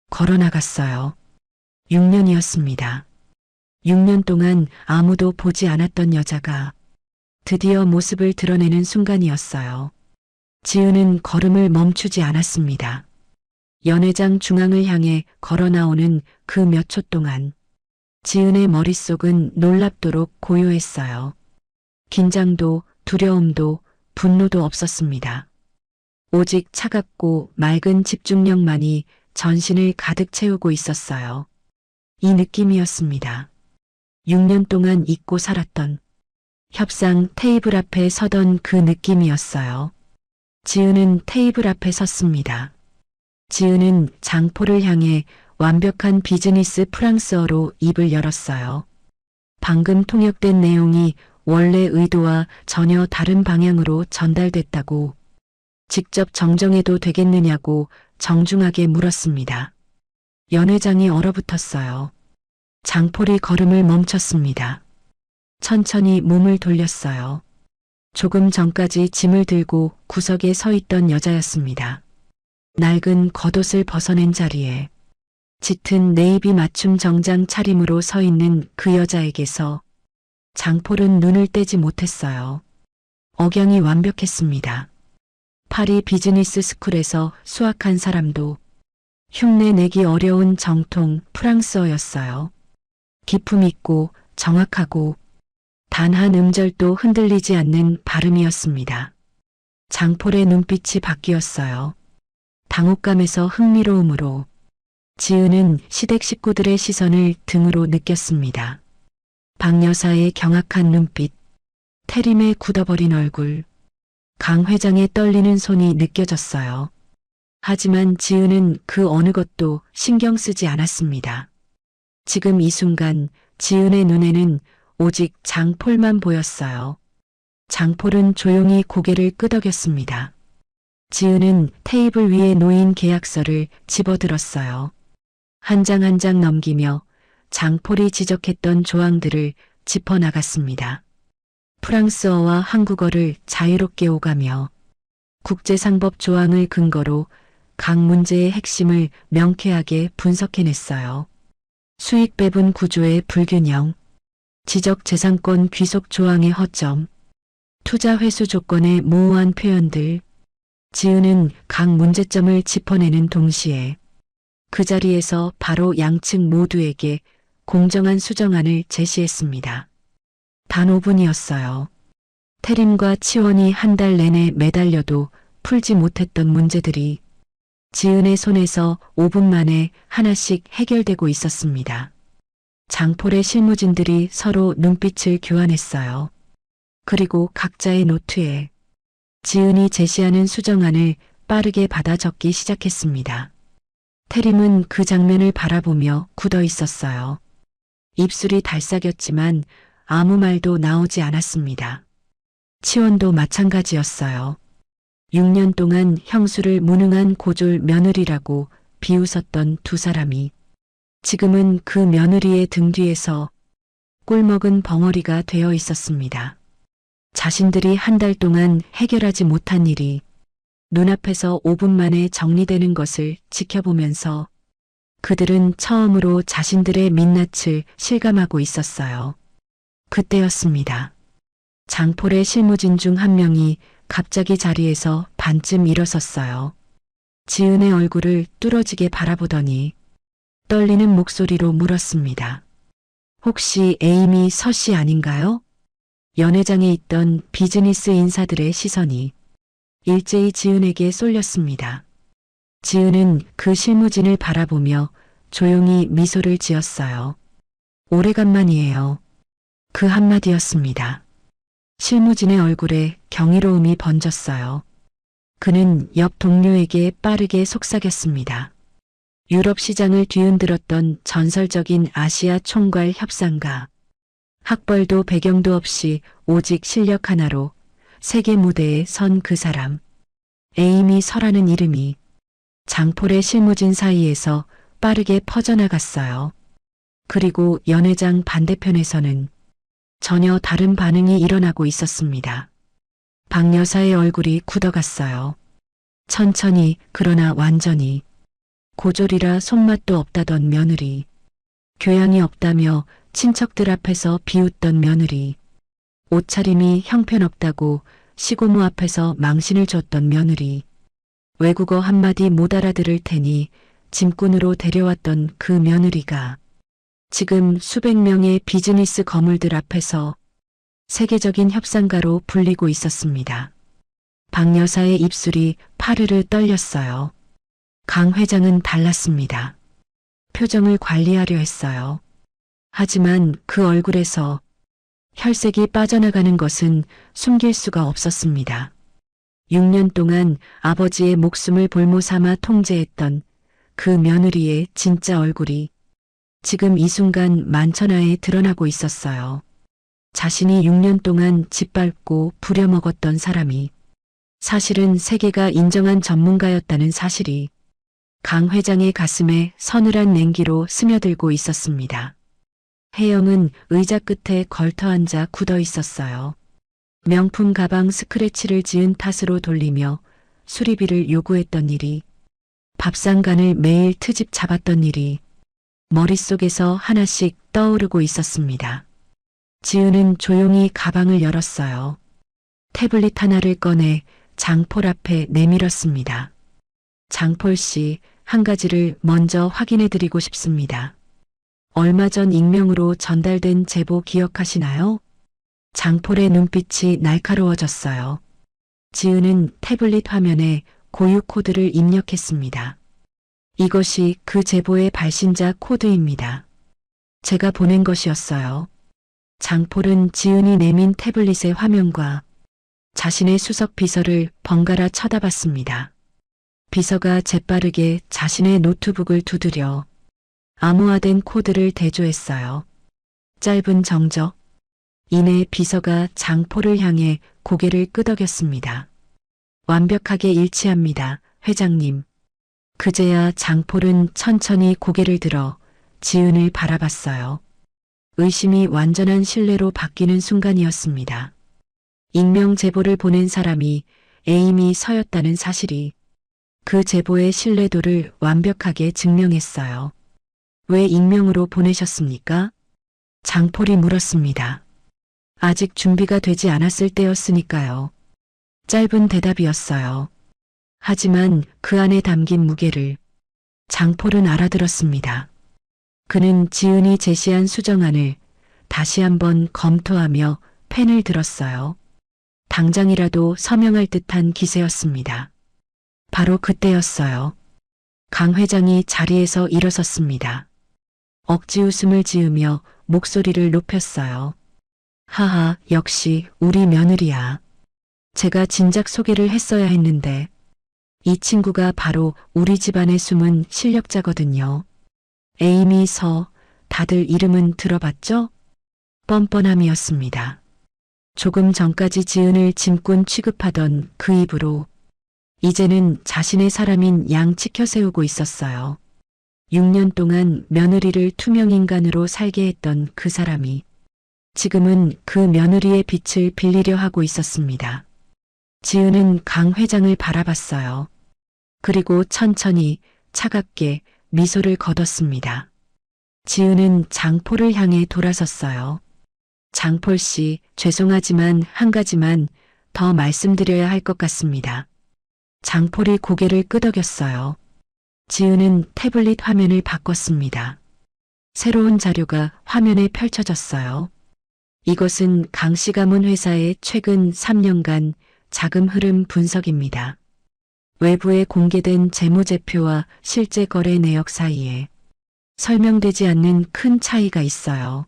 걸어나갔어요. 6년이었습니다. 6년 동안 아무도 보지 않았던 여자가 드디어 모습을 드러내는 순간이었어요. 지은은 걸음을 멈추지 않았습니다. 연회장 중앙을 향해 걸어 나오는 그 몇 초 동안 지은의 머릿속은 놀랍도록 고요했어요. 긴장도 두려움도 분노도 없었습니다. 오직 차갑고 맑은 집중력만이 전신을 가득 채우고 있었어요. 이 느낌이었습니다. 6년 동안 잊고 살았던 협상 테이블 앞에 서던 그 느낌이었어요. 지은은 테이블 앞에 섰습니다. 지은은 장포를 향해 완벽한 비즈니스 프랑스어로 입을 열었어요. 방금 통역된 내용이 원래 의도와 전혀 다른 방향으로 전달됐다고 직접 정정해도 되겠느냐고 정중하게 물었습니다. 연회장이 얼어붙었어요. 장폴이 걸음을 멈췄습니다. 천천히 몸을 돌렸어요. 조금 전까지 짐을 들고 구석에 서 있던 여자였습니다. 낡은 겉옷을 벗어낸 자리에 짙은 네이비 맞춤 정장 차림으로 서 있는 그 여자에게서 장폴은 눈을 떼지 못했어요. 억양이 완벽했습니다. 파리 비즈니스 스쿨에서 수학한 사람도 흉내내기 어려운 정통 프랑스어였어요. 기품 있고 정확하고 단 한 음절도 흔들리지 않는 발음이었습니다. 장폴의 눈빛이 바뀌었어요. 당혹감에서 흥미로움으로 지은은 시댁 식구들의 시선을 등으로 느꼈습니다. 박 여사의 경악한 눈빛, 태림의 굳어버린 얼굴, 강 회장의 떨리는 손이 느껴졌어요. 하지만 지은은 그 어느 것도 신경 쓰지 않았습니다. 지금 이 순간 지은의 눈에는 오직 장폴만 보였어요. 장폴은 조용히 고개를 끄덕였습니다. 지은은 테이블 위에 놓인 계약서를 집어들었어요. 한 장 한 장 넘기며 장폴이 지적했던 조항들을 짚어나갔습니다. 프랑스어와 한국어를 자유롭게 오가며 국제상법 조항을 근거로 각 문제의 핵심을 명쾌하게 분석해냈어요. 수익 배분 구조의 불균형, 지적재산권 귀속 조항의 허점, 투자 회수 조건의 모호한 표현들, 지은은 각 문제점을 짚어내는 동시에 그 자리에서 바로 양측 모두에게 공정한 수정안을 제시했습니다. 단 5분이었어요. 태림과 치원이 한 달 내내 매달려도 풀지 못했던 문제들이 지은의 손에서 5분 만에 하나씩 해결되고 있었습니다. 장폴의 실무진들이 서로 눈빛을 교환했어요. 그리고 각자의 노트에 지은이 제시하는 수정안을 빠르게 받아 적기 시작했습니다. 태림은 그 장면을 바라보며 굳어 있었어요. 입술이 달싹였지만 아무 말도 나오지 않았습니다. 치원도 마찬가지였어요. 6년 동안 형수를 무능한 고졸 며느리라고 비웃었던 두 사람이 지금은 그 며느리의 등 뒤에서 꿀먹은 벙어리가 되어 있었습니다. 자신들이 한 달 동안 해결하지 못한 일이 눈앞에서 5분 만에 정리되는 것을 지켜보면서 그들은 처음으로 자신들의 민낯을 실감하고 있었어요. 그때였습니다. 장폴의 실무진 중 한 명이 갑자기 자리에서 반쯤 일어섰어요. 지은의 얼굴을 뚫어지게 바라보더니 떨리는 목소리로 물었습니다. 혹시 에이미 서 씨 아닌가요? 연회장에 있던 비즈니스 인사들의 시선이 일제히 지은에게 쏠렸습니다. 지은은 그 실무진을 바라보며 조용히 미소를 지었어요. 오래간만이에요. 그 한마디였습니다. 실무진의 얼굴에 경이로움이 번졌어요. 그는 옆 동료에게 빠르게 속삭였습니다. 유럽 시장을 뒤흔들었던 전설적인 아시아 총괄 협상가. 학벌도 배경도 없이 오직 실력 하나로 세계 무대에 선 그 사람. 에이미 서라는 이름이 장폴의 실무진 사이에서 빠르게 퍼져나갔어요. 그리고 연회장 반대편에서는 전혀 다른 반응이 일어나고 있었습니다. 박 여사의 얼굴이 굳어갔어요. 천천히 그러나 완전히. 고졸이라 손맛도 없다던 며느리. 교양이 없다며 친척들 앞에서 비웃던 며느리. 옷차림이 형편없다고 시고모 앞에서 망신을 줬던 며느리. 외국어 한마디 못 알아들을 테니 짐꾼으로 데려왔던 그 며느리가 지금 수백 명의 비즈니스 거물들 앞에서 세계적인 협상가로 불리고 있었습니다. 박 여사의 입술이 파르르 떨렸어요. 강 회장은 달랐습니다. 표정을 관리하려 했어요. 하지만 그 얼굴에서 혈색이 빠져나가는 것은 숨길 수가 없었습니다. 6년 동안 아버지의 목숨을 볼모 삼아 통제했던 그 며느리의 진짜 얼굴이 지금 이 순간 만천하에 드러나고 있었어요. 자신이 6년 동안 짓밟고 부려먹었던 사람이 사실은 세계가 인정한 전문가였다는 사실이 강 회장의 가슴에 서늘한 냉기로 스며들고 있었습니다. 혜영은 의자 끝에 걸터앉아 굳어 있었어요. 명품 가방 스크래치를 지은 탓으로 돌리며 수리비를 요구했던 일이, 밥상간을 매일 트집 잡았던 일이 머릿속에서 하나씩 떠오르고 있었습니다. 지은은 조용히 가방을 열었어요. 태블릿 하나를 꺼내 장폴 앞에 내밀었습니다. 장폴 씨, 한 가지를 먼저 확인해 드리고 싶습니다. 얼마 전 익명으로 전달된 제보 기억하시나요? 장폴의 눈빛이 날카로워졌어요. 지은은 태블릿 화면에 고유 코드를 입력했습니다. 이것이 그 제보의 발신자 코드입니다. 제가 보낸 것이었어요. 장폴은 지은이 내민 태블릿의 화면과 자신의 수석 비서를 번갈아 쳐다봤습니다. 비서가 재빠르게 자신의 노트북을 두드려 암호화된 코드를 대조했어요. 짧은 정적. 이내 비서가 장폴을 향해 고개를 끄덕였습니다. 완벽하게 일치합니다, 회장님. 그제야 장폴은 천천히 고개를 들어 지은을 바라봤어요. 의심이 완전한 신뢰로 바뀌는 순간이었습니다. 익명 제보를 보낸 사람이 에이미 서였다는 사실이 그 제보의 신뢰도를 완벽하게 증명했어요. 왜 익명으로 보내셨습니까? 장폴이 물었습니다. 아직 준비가 되지 않았을 때였으니까요. 짧은 대답이었어요. 하지만 그 안에 담긴 무게를 장폴은 알아들었습니다. 그는 지은이 제시한 수정안을 다시 한번 검토하며 펜을 들었어요. 당장이라도 서명할 듯한 기세였습니다. 바로 그때였어요. 강 회장이 자리에서 일어섰습니다. 억지 웃음을 지으며 목소리를 높였어요. 하하, 역시 우리 며느리야. 제가 진작 소개를 했어야 했는데 이 친구가 바로 우리 집안의 숨은 실력자거든요. 에이미 서, 다들 이름은 들어봤죠? 뻔뻔함이었습니다. 조금 전까지 지은을 짐꾼 취급하던 그 입으로 이제는 자신의 사람인 양 치켜세우고 있었어요. 6년 동안 며느리를 투명인간으로 살게 했던 그 사람이 지금은 그 며느리의 빛을 빌리려 하고 있었습니다. 지은은 강 회장을 바라봤어요. 그리고 천천히 차갑게 미소를 거뒀습니다. 지은은 장폴을 향해 돌아섰어요. 장폴 씨, 죄송하지만 한 가지만 더 말씀드려야 할 것 같습니다. 장폴이 고개를 끄덕였어요. 지은은 태블릿 화면을 바꿨습니다. 새로운 자료가 화면에 펼쳐졌어요. 이것은 강씨 가문 회사의 최근 3년간 자금 흐름 분석입니다. 외부에 공개된 재무제표와 실제 거래 내역 사이에 설명되지 않는 큰 차이가 있어요.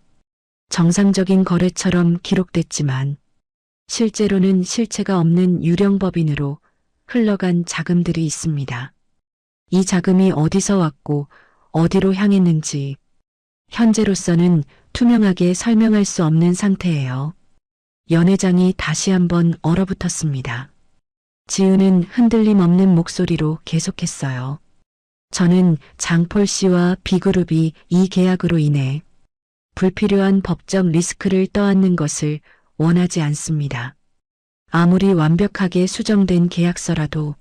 정상적인 거래처럼 기록됐지만 실제로는 실체가 없는 유령법인으로 흘러간 자금들이 있습니다. 이 자금이 어디서 왔고 어디로 향했는지 현재로서는 투명하게 설명할 수 없는 상태예요. 연 회장이 다시 한번 얼어붙었습니다. 지은은 흔들림 없는 목소리로 계속했어요. 저는 장폴 씨와 B그룹이 이 계약으로 인해 불필요한 법적 리스크를 떠안는 것을 원하지 않습니다. 아무리 완벽하게 수정된 계약서라도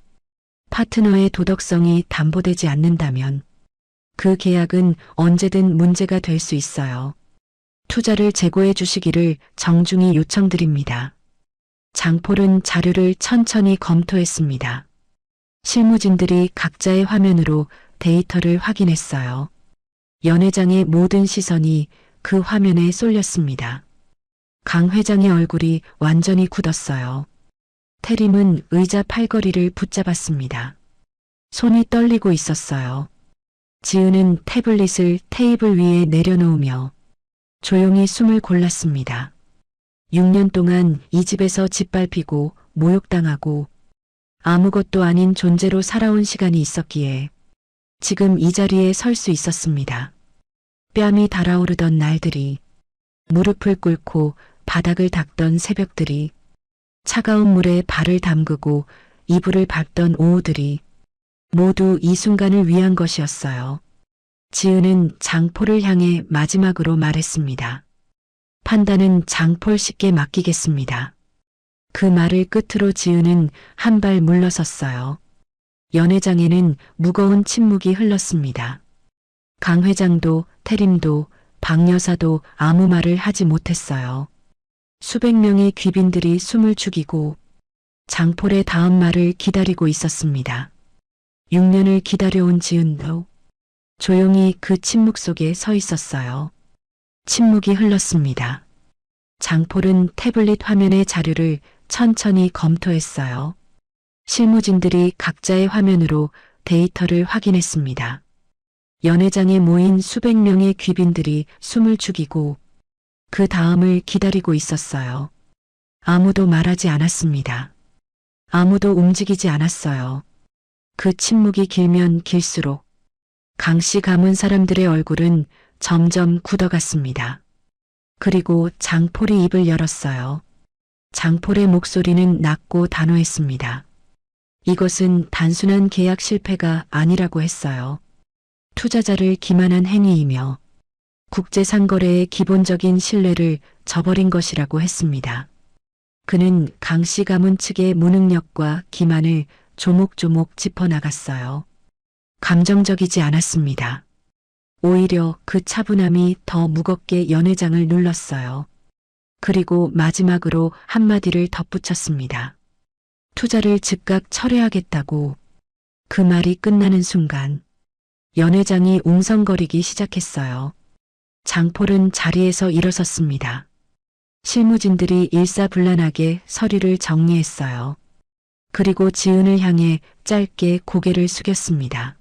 파트너의 도덕성이 담보되지 않는다면 그 계약은 언제든 문제가 될 수 있어요. 투자를 재고해 주시기를 정중히 요청드립니다. 장폴은 자료를 천천히 검토했습니다. 실무진들이 각자의 화면으로 데이터를 확인했어요. 연 회장의 모든 시선이 그 화면에 쏠렸습니다. 강 회장의 얼굴이 완전히 굳었어요. 태림은 의자 팔걸이를 붙잡았습니다. 손이 떨리고 있었어요. 지은은 태블릿을 테이블 위에 내려놓으며 조용히 숨을 골랐습니다. 6년 동안 이 집에서 짓밟히고 모욕당하고 아무것도 아닌 존재로 살아온 시간이 있었기에 지금 이 자리에 설 수 있었습니다. 뺨이 달아오르던 날들이, 무릎을 꿇고 바닥을 닦던 새벽들이, 차가운 물에 발을 담그고 이불을 밟던 오후들이 모두 이 순간을 위한 것이었어요. 지은은 장폴을 향해 마지막으로 말했습니다. 판단은 장폴 씨께 맡기겠습니다. 그 말을 끝으로 지은은 한 발 물러섰어요. 연 회장에는 무거운 침묵이 흘렀습니다. 강 회장도 태림도 박 여사도 아무 말을 하지 못했어요. 수백 명의 귀빈들이 숨을 죽이고 장폴의 다음 말을 기다리고 있었습니다. 6년을 기다려온 지은도 조용히 그 침묵 속에 서 있었어요. 침묵이 흘렀습니다. 장폴은 태블릿 화면의 자료를 천천히 검토했어요. 실무진들이 각자의 화면으로 데이터를 확인했습니다. 연 회장에 모인 수백 명의 귀빈들이 숨을 죽이고 그 다음을 기다리고 있었어요. 아무도 말하지 않았습니다. 아무도 움직이지 않았어요. 그 침묵이 길면 길수록 강씨 가문 사람들의 얼굴은 점점 굳어갔습니다. 그리고 장폴이 입을 열었어요. 장폴의 목소리는 낮고 단호했습니다. 이것은 단순한 계약 실패가 아니라고 했어요. 투자자를 기만한 행위이며 국제상거래의 기본적인 신뢰를 저버린 것이라고 했습니다. 그는 강씨 가문 측의 무능력과 기만을 조목조목 짚어나갔어요. 감정적이지 않았습니다. 오히려 그 차분함이 더 무겁게 연 회장을 눌렀어요. 그리고 마지막으로 한마디를 덧붙였습니다. 투자를 즉각 철회하겠다고. 그 말이 끝나는 순간 연 회장이 웅성거리기 시작했어요. 장폴은 자리에서 일어섰습니다. 실무진들이 일사불란하게 서류를 정리했어요. 그리고 지은을 향해 짧게 고개를 숙였습니다.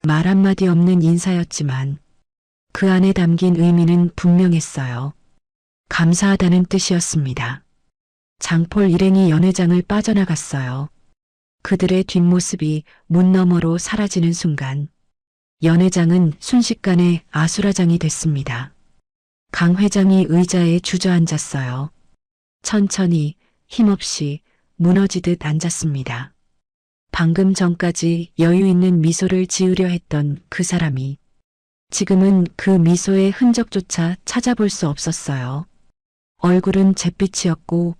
말 한마디 없는 인사였지만 그 안에 담긴 의미는 분명했어요. 감사하다는 뜻이었습니다. 장폴 일행이 연 회장을 빠져나갔어요. 그들의 뒷모습이 문 너머로 사라지는 순간 연 회장은 순식간에 아수라장이 됐습니다. 강 회장이 의자에 주저앉았어요. 천천히 힘없이 무너지듯 앉았습니다. 방금 전까지 여유 있는 미소를 지으려 했던 그 사람이 지금은 그 미소의 흔적조차 찾아볼 수 없었어요. 얼굴은 잿빛이었고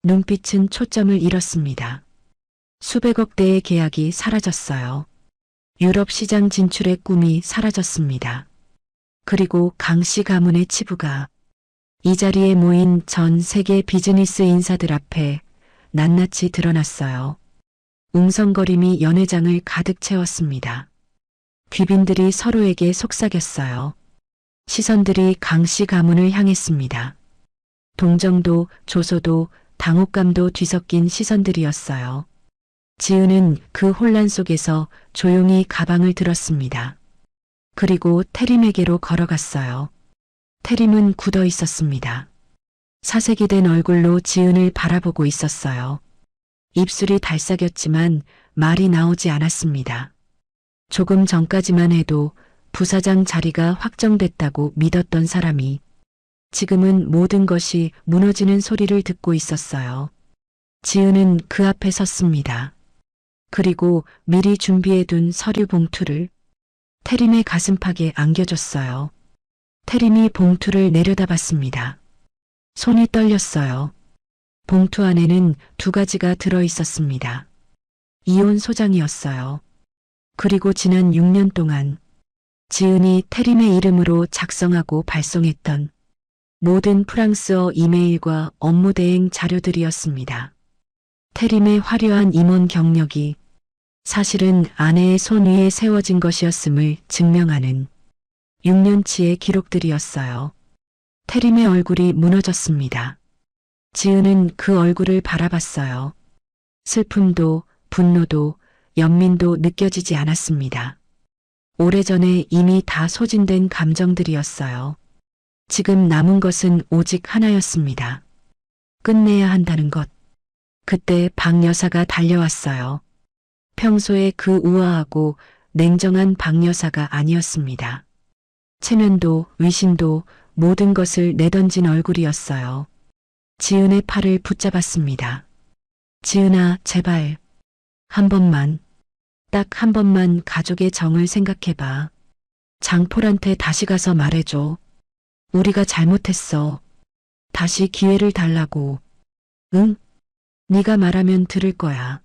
눈빛은 초점을 잃었습니다. 수백억 대의 계약이 사라졌어요. 유럽 시장 진출의 꿈이 사라졌습니다. 그리고 강씨 가문의 치부가 이 자리에 모인 전 세계 비즈니스 인사들 앞에 낱낱이 드러났어요. 웅성거림이 연회장을 가득 채웠습니다. 귀빈들이 서로에게 속삭였어요. 시선들이 강씨 가문을 향했습니다. 동정도, 조소도, 당혹감도 뒤섞인 시선들이었어요. 지은은 그 혼란 속에서 조용히 가방을 들었습니다. 그리고 태림에게로 걸어갔어요. 태림은 굳어 있었습니다. 사색이 된 얼굴로 지은을 바라보고 있었어요. 입술이 달싹였지만 말이 나오지 않았습니다. 조금 전까지만 해도 부사장 자리가 확정됐다고 믿었던 사람이 지금은 모든 것이 무너지는 소리를 듣고 있었어요. 지은은 그 앞에 섰습니다. 그리고 미리 준비해둔 서류 봉투를 태림의 가슴팍에 안겨줬어요. 태림이 봉투를 내려다봤습니다. 손이 떨렸어요. 봉투 안에는 2가지가 들어 있었습니다. 이혼 소장이었어요. 그리고 지난 6년 동안 지은이 태림의 이름으로 작성하고 발송했던 모든 프랑스어 이메일과 업무 대행 자료들이었습니다. 태림의 화려한 임원 경력이 사실은 아내의 손 위에 세워진 것이었음을 증명하는 6년치의 기록들이었어요. 태림의 얼굴이 무너졌습니다. 지은은 그 얼굴을 바라봤어요. 슬픔도 분노도 연민도 느껴지지 않았습니다. 오래전에 이미 다 소진된 감정들이었어요. 지금 남은 것은 오직 하나였습니다. 끝내야 한다는 것. 그때 박 여사가 달려왔어요. 평소에 그 우아하고 냉정한 박 여사가 아니었습니다. 체면도 위신도 모든 것을 내던진 얼굴이었어요. 지은의 팔을 붙잡았습니다. 지은아, 제발. 한 번만, 딱 한 번만 가족의 정을 생각해봐. 장폴한테 다시 가서 말해줘. 우리가 잘못했어. 다시 기회를 달라고. 응? 네가 말하면 들을 거야.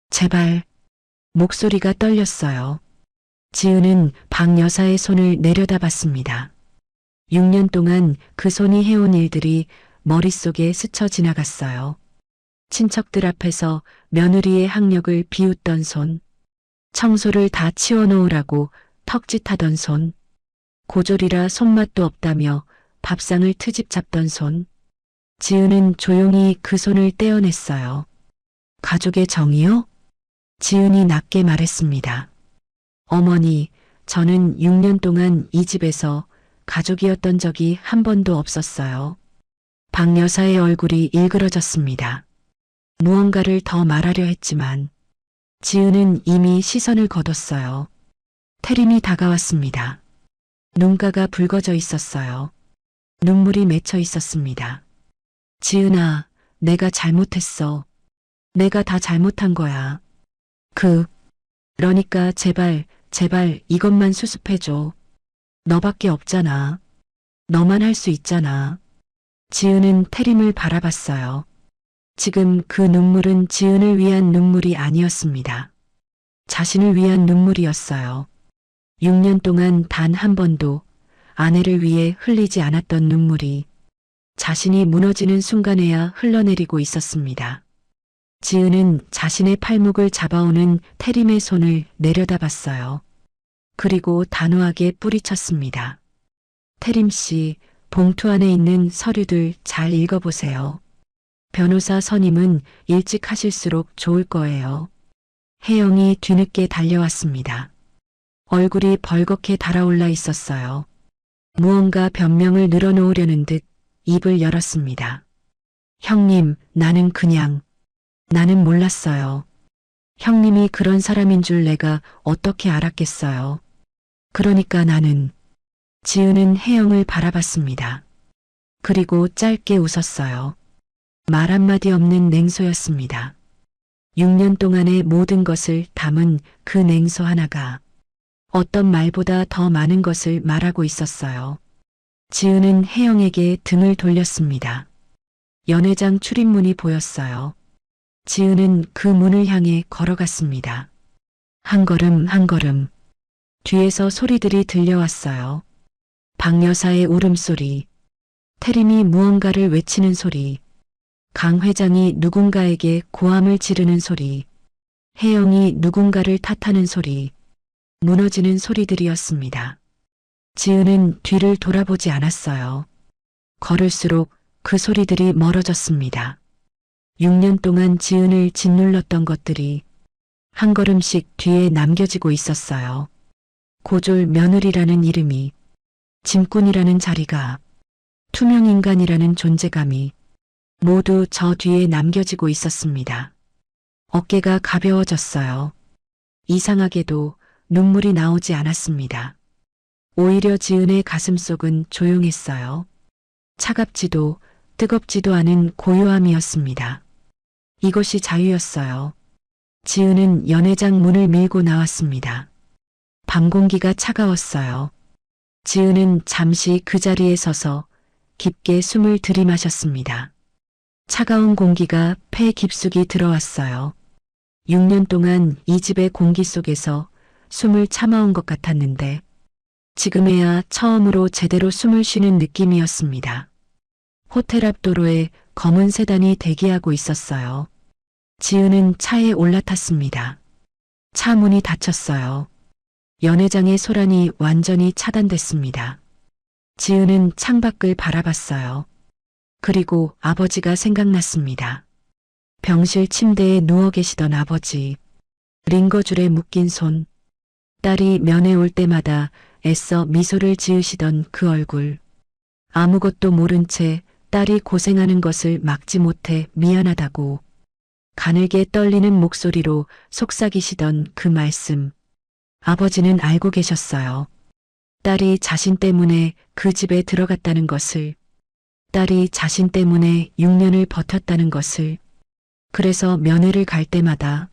제발. 목소리가 떨렸어요. 지은은 박 여사의 손을 내려다봤습니다. 6년 동안 그 손이 해온 일들이 머릿속에 스쳐 지나갔어요. 친척들 앞에서 며느리의 학력을 비웃던 손, 청소를 다 치워놓으라고 턱짓하던 손, 고졸이라 손맛도 없다며 밥상을 트집 잡던 손. 지은은 조용히 그 손을 떼어냈어요. 가족의 정이요? 지은이 낮게 말했습니다. 어머니, 저는 6년 동안 이 집에서 가족이었던 적이 한 번도 없었어요. 박 여사의 얼굴이 일그러졌습니다. 무언가를 더 말하려 했지만 지은은 이미 시선을 거뒀어요. 태림이 다가왔습니다. 눈가가 붉어져 있었어요. 눈물이 맺혀 있었습니다. 지은아, 내가 잘못했어. 내가 다 잘못한 거야. 그러니까 제발 이것만 수습해줘. 너밖에 없잖아. 너만 할 수 있잖아. 지은은 태림을 바라봤어요. 지금 그 눈물은 지은을 위한 눈물이 아니었습니다. 자신을 위한 눈물이었어요. 6년 동안 단 한 번도 아내를 위해 흘리지 않았던 눈물이 자신이 무너지는 순간에야 흘러내리고 있었습니다. 지은은 자신의 팔목을 잡아오는 태림의 손을 내려다봤어요. 그리고 단호하게 뿌리쳤습니다. 태림 씨, 봉투 안에 있는 서류들 잘 읽어보세요. 변호사 선임은 일찍 하실수록 좋을 거예요. 혜영이 뒤늦게 달려왔습니다. 얼굴이 벌겋게 달아올라 있었어요. 무언가 변명을 늘어놓으려는 듯 입을 열었습니다. 형님, 나는 몰랐어요. 형님이 그런 사람인 줄 내가 어떻게 알았겠어요. 그러니까 나는. 지은은 혜영을 바라봤습니다. 그리고 짧게 웃었어요. 말 한마디 없는 냉소였습니다. 6년 동안의 모든 것을 담은 그 냉소 하나가 어떤 말보다 더 많은 것을 말하고 있었어요. 지은은 혜영에게 등을 돌렸습니다. 연회장 출입문이 보였어요. 지은은 그 문을 향해 걸어갔습니다. 한 걸음. 뒤에서 소리들이 들려왔어요. 박 여사의 울음소리, 태림이 무언가를 외치는 소리, 강 회장이 누군가에게 고함을 지르는 소리, 혜영이 누군가를 탓하는 소리, 무너지는 소리들이었습니다. 지은은 뒤를 돌아보지 않았어요. 걸을수록 그 소리들이 멀어졌습니다. 6년 동안 지은을 짓눌렀던 것들이 한 걸음씩 뒤에 남겨지고 있었어요. 고졸 며느리라는 이름이, 짐꾼이라는 자리가, 투명인간이라는 존재감이 모두 저 뒤에 남겨지고 있었습니다. 어깨가 가벼워졌어요. 이상하게도 눈물이 나오지 않았습니다. 오히려 지은의 가슴속은 조용했어요. 차갑지도 뜨겁지도 않은 고요함이었습니다. 이것이 자유였어요. 지은은 연회장 문을 밀고 나왔습니다. 밤 공기가 차가웠어요. 지은은 잠시 그 자리에 서서 깊게 숨을 들이마셨습니다. 차가운 공기가 폐 깊숙이 들어왔어요. 6년 동안 이 집의 공기 속에서 숨을 참아온 것 같았는데 지금에야 처음으로 제대로 숨을 쉬는 느낌이었습니다. 호텔 앞 도로에 검은 세단이 대기하고 있었어요. 지은은 차에 올라탔습니다. 차 문이 닫혔어요. 연회장의 소란이 완전히 차단됐습니다. 지은은 창밖을 바라봤어요. 그리고 아버지가 생각났습니다. 병실 침대에 누워 계시던 아버지, 링거줄에 묶인 손, 딸이 면회 올 때마다 애써 미소를 지으시던 그 얼굴, 아무것도 모른 채 딸이 고생하는 것을 막지 못해 미안하다고 가늘게 떨리는 목소리로 속삭이시던 그 말씀. 아버지는 알고 계셨어요. 딸이 자신 때문에 그 집에 들어갔다는 것을, 딸이 자신 때문에 6년을 버텼다는 것을, 그래서 면회를 갈 때마다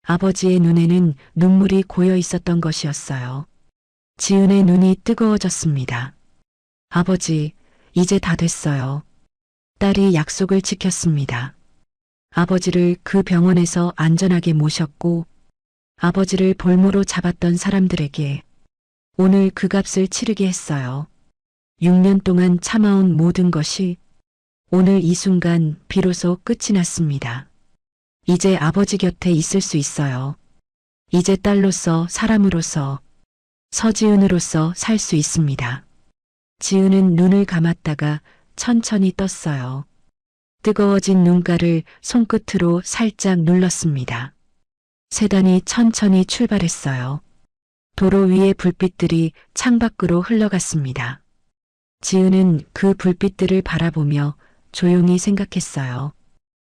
아버지의 눈에는 눈물이 고여 있었던 것이었어요. 지은의 눈이 뜨거워졌습니다. 아버지, 이제 다 됐어요. 딸이 약속을 지켰습니다. 아버지를 그 병원에서 안전하게 모셨고 아버지를 볼모로 잡았던 사람들에게 오늘 그 값을 치르게 했어요. 6년 동안 참아온 모든 것이 오늘 이 순간 비로소 끝이 났습니다. 이제 아버지 곁에 있을 수 있어요. 이제 딸로서, 사람으로서, 서지은으로서 살 수 있습니다. 지은은 눈을 감았다가 천천히 떴어요. 뜨거워진 눈가를 손끝으로 살짝 눌렀습니다. 세단이 천천히 출발했어요. 도로 위의 불빛들이 창밖으로 흘러갔습니다. 지은은 그 불빛들을 바라보며 조용히 생각했어요.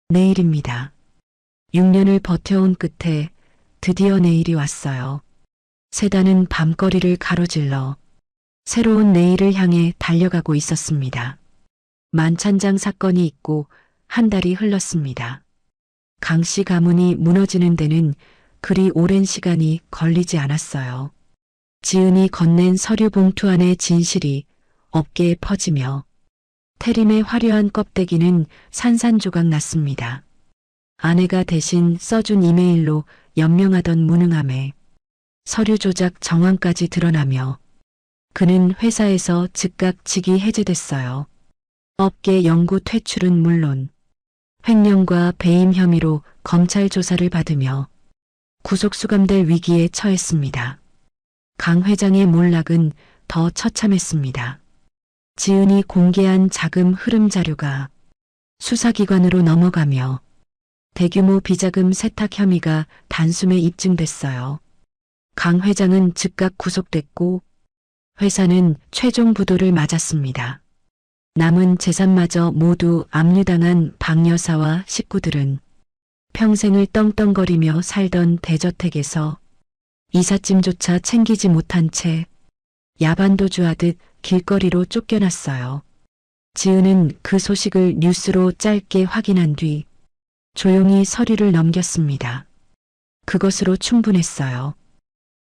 내일입니다. 6년을 버텨온 끝에 드디어 내일이 왔어요. 세단은 밤거리를 가로질러 새로운 내일을 향해 달려가고 있었습니다. 만찬장 사건이 있고 한 달이 흘렀습니다. 강씨 가문이 무너지는 데는 그리 오랜 시간이 걸리지 않았어요. 지은이 건넨 서류 봉투 안의 진실이 업계에 퍼지며 태림의 화려한 껍데기는 산산조각 났습니다. 아내가 대신 써준 이메일로 연명하던 무능함에 서류 조작 정황까지 드러나며 그는 회사에서 즉각 직위 해제됐어요. 업계 영구 퇴출은 물론 횡령과 배임 혐의로 검찰 조사를 받으며 구속 수감될 위기에 처했습니다. 강 회장의 몰락은 더 처참했습니다. 지은이 공개한 자금 흐름 자료가 수사기관으로 넘어가며 대규모 비자금 세탁 혐의가 단숨에 입증됐어요. 강 회장은 즉각 구속됐고 회사는 최종 부도를 맞았습니다. 남은 재산마저 모두 압류당한 박 여사와 식구들은 평생을 떵떵거리며 살던 대저택에서 이삿짐조차 챙기지 못한 채 야반도주하듯 길거리로 쫓겨났어요. 지은은 그 소식을 뉴스로 짧게 확인한 뒤 조용히 서류를 넘겼습니다. 그것으로 충분했어요.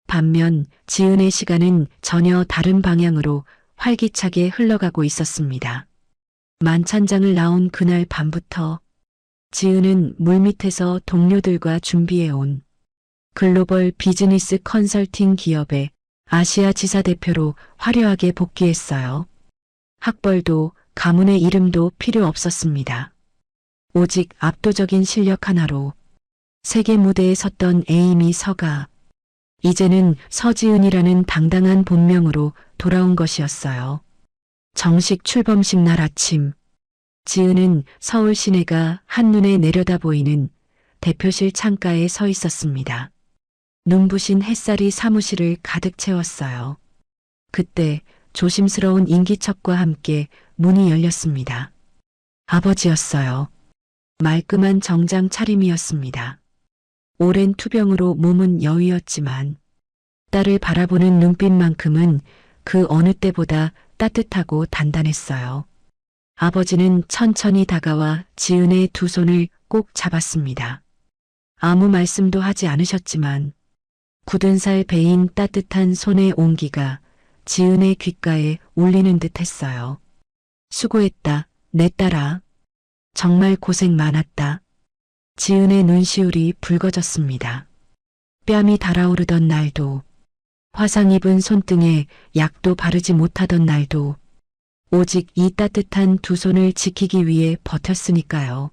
반면 지은의 시간은 전혀 다른 방향으로 활기차게 흘러가고 있었습니다. 만찬장을 나온 그날 밤부터 지은은 물밑에서 동료들과 준비해온 글로벌 비즈니스 컨설팅 기업의 아시아 지사 대표로 화려하게 복귀했어요. 학벌도 가문의 이름도 필요 없었습니다. 오직 압도적인 실력 하나로 세계 무대에 섰던 에이미 서가 이제는 서지은이라는 당당한 본명으로 돌아온 것이었어요. 정식 출범식 날 아침, 지은은 서울 시내가 한눈에 내려다 보이는 대표실 창가에 서 있었습니다. 눈부신 햇살이 사무실을 가득 채웠어요. 그때 조심스러운 인기척과 함께 문이 열렸습니다. 아버지였어요. 말끔한 정장 차림이었습니다. 오랜 투병으로 몸은 여위었지만 딸을 바라보는 눈빛만큼은 그 어느 때보다 따뜻하고 단단했어요. 아버지는 천천히 다가와 지은의 두 손을 꼭 잡았습니다. 아무 말씀도 하지 않으셨지만 굳은 살 베인 따뜻한 손의 온기가 지은의 귓가에 울리는 듯 했어요. 수고했다, 내 딸아. 정말 고생 많았다. 지은의 눈시울이 붉어졌습니다. 뺨이 달아오르던 날도, 화상 입은 손등에 약도 바르지 못하던 날도, 오직 이 따뜻한 두 손을 지키기 위해 버텼으니까요.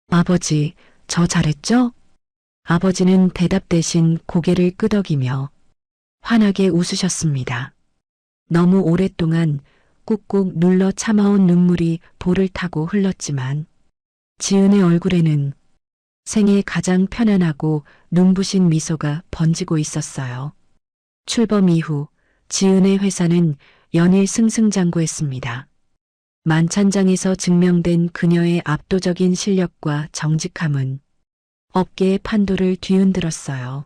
아버지, 저 잘했죠? 아버지는 대답 대신 고개를 끄덕이며 환하게 웃으셨습니다. 너무 오랫동안 꾹꾹 눌러 참아온 눈물이 볼을 타고 흘렀지만 지은의 얼굴에는 생애 가장 편안하고 눈부신 미소가 번지고 있었어요. 출범 이후 지은의 회사는 연일 승승장구했습니다. 만찬장에서 증명된 그녀의 압도적인 실력과 정직함은 업계의 판도를 뒤흔들었어요.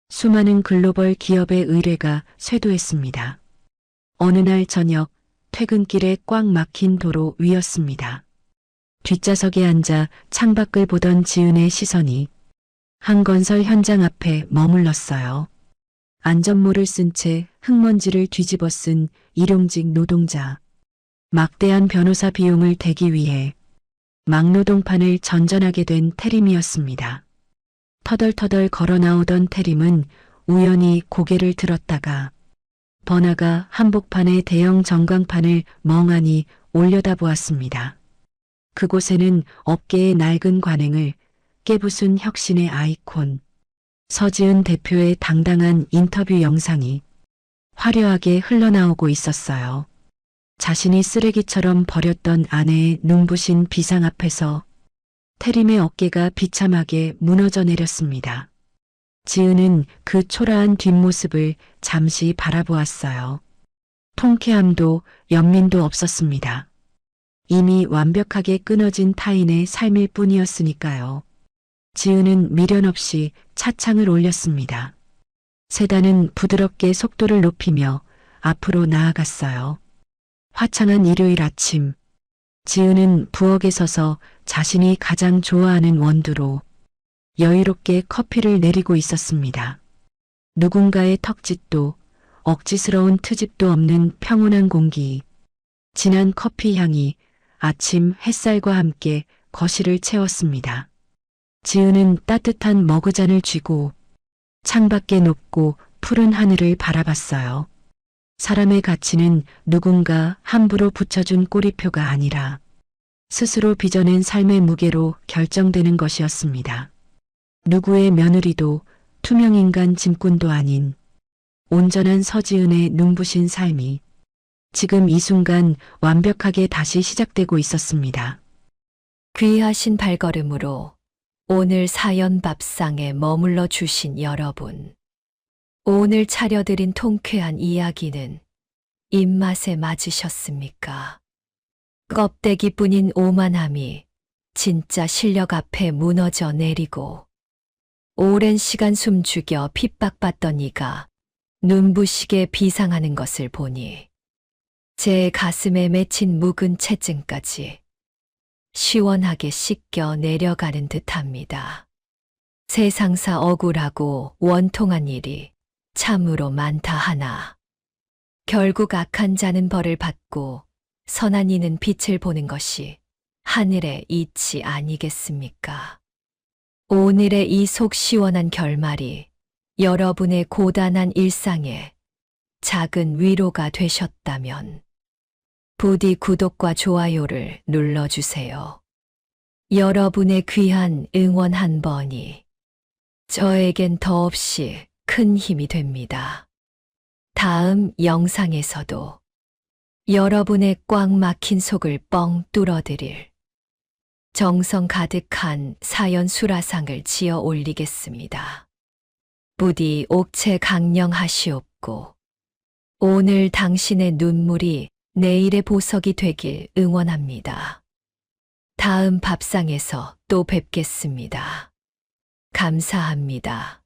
수많은 글로벌 기업의 의뢰가 쇄도했습니다. 어느 날 저녁 퇴근길에 꽉 막힌 도로 위였습니다. 뒷좌석에 앉아 창밖을 보던 지은의 시선이 한 건설 현장 앞에 머물렀어요. 안전모를 쓴 채 흙먼지를 뒤집어 쓴 일용직 노동자. 막대한 변호사 비용을 대기 위해 막노동판을 전전하게 된 태림이었습니다. 터덜터덜 걸어 나오던 태림은 우연히 고개를 들었다가 번화가 한복판의 대형 전광판을 멍하니 올려다보았습니다. 그곳에는 업계의 낡은 관행을 깨부순 혁신의 아이콘, 서지은 대표의 당당한 인터뷰 영상이 화려하게 흘러나오고 있었어요. 자신이 쓰레기처럼 버렸던 아내의 눈부신 비상 앞에서 태림의 어깨가 비참하게 무너져 내렸습니다. 지은은 그 초라한 뒷모습을 잠시 바라보았어요. 통쾌함도 연민도 없었습니다. 이미 완벽하게 끊어진 타인의 삶일 뿐이었으니까요. 지은은 미련 없이 차창을 올렸습니다. 세단은 부드럽게 속도를 높이며 앞으로 나아갔어요. 화창한 일요일 아침, 지은은 부엌에 서서 자신이 가장 좋아하는 원두로 여유롭게 커피를 내리고 있었습니다. 누군가의 턱짓도 억지스러운 트집도 없는 평온한 공기, 진한 커피 향이 아침 햇살과 함께 거실을 채웠습니다. 지은은 따뜻한 머그잔을 쥐고 창밖의 높고 푸른 하늘을 바라봤어요. 사람의 가치는 누군가 함부로 붙여준 꼬리표가 아니라 스스로 빚어낸 삶의 무게로 결정되는 것이었습니다. 누구의 며느리도 투명인간 짐꾼도 아닌 온전한 서지은의 눈부신 삶이 지금 이 순간 완벽하게 다시 시작되고 있었습니다. 귀하신 발걸음으로 오늘 사연 밥상에 머물러 주신 여러분. 오늘 차려드린 통쾌한 이야기는 입맛에 맞으셨습니까? 껍데기뿐인 오만함이 진짜 실력 앞에 무너져 내리고 오랜 시간 숨죽여 핍박받던 이가 눈부시게 비상하는 것을 보니 제 가슴에 맺힌 묵은 채증까지 시원하게 씻겨 내려가는 듯합니다. 세상사 억울하고 원통한 일이 참으로 많다 하나 결국 악한 자는 벌을 받고 선한 이는 빛을 보는 것이 하늘의 이치 아니겠습니까? 오늘의 이 속 시원한 결말이 여러분의 고단한 일상에 작은 위로가 되셨다면 부디 구독과 좋아요를 눌러주세요. 여러분의 귀한 응원 한 번이 저에겐 더없이 큰 힘이 됩니다. 다음 영상에서도 여러분의 꽉 막힌 속을 뻥 뚫어드릴 정성 가득한 사연 수라상을 지어 올리겠습니다. 부디 옥체 강령하시옵고 오늘 당신의 눈물이 내일의 보석이 되길 응원합니다. 다음 밥상에서 또 뵙겠습니다. 감사합니다.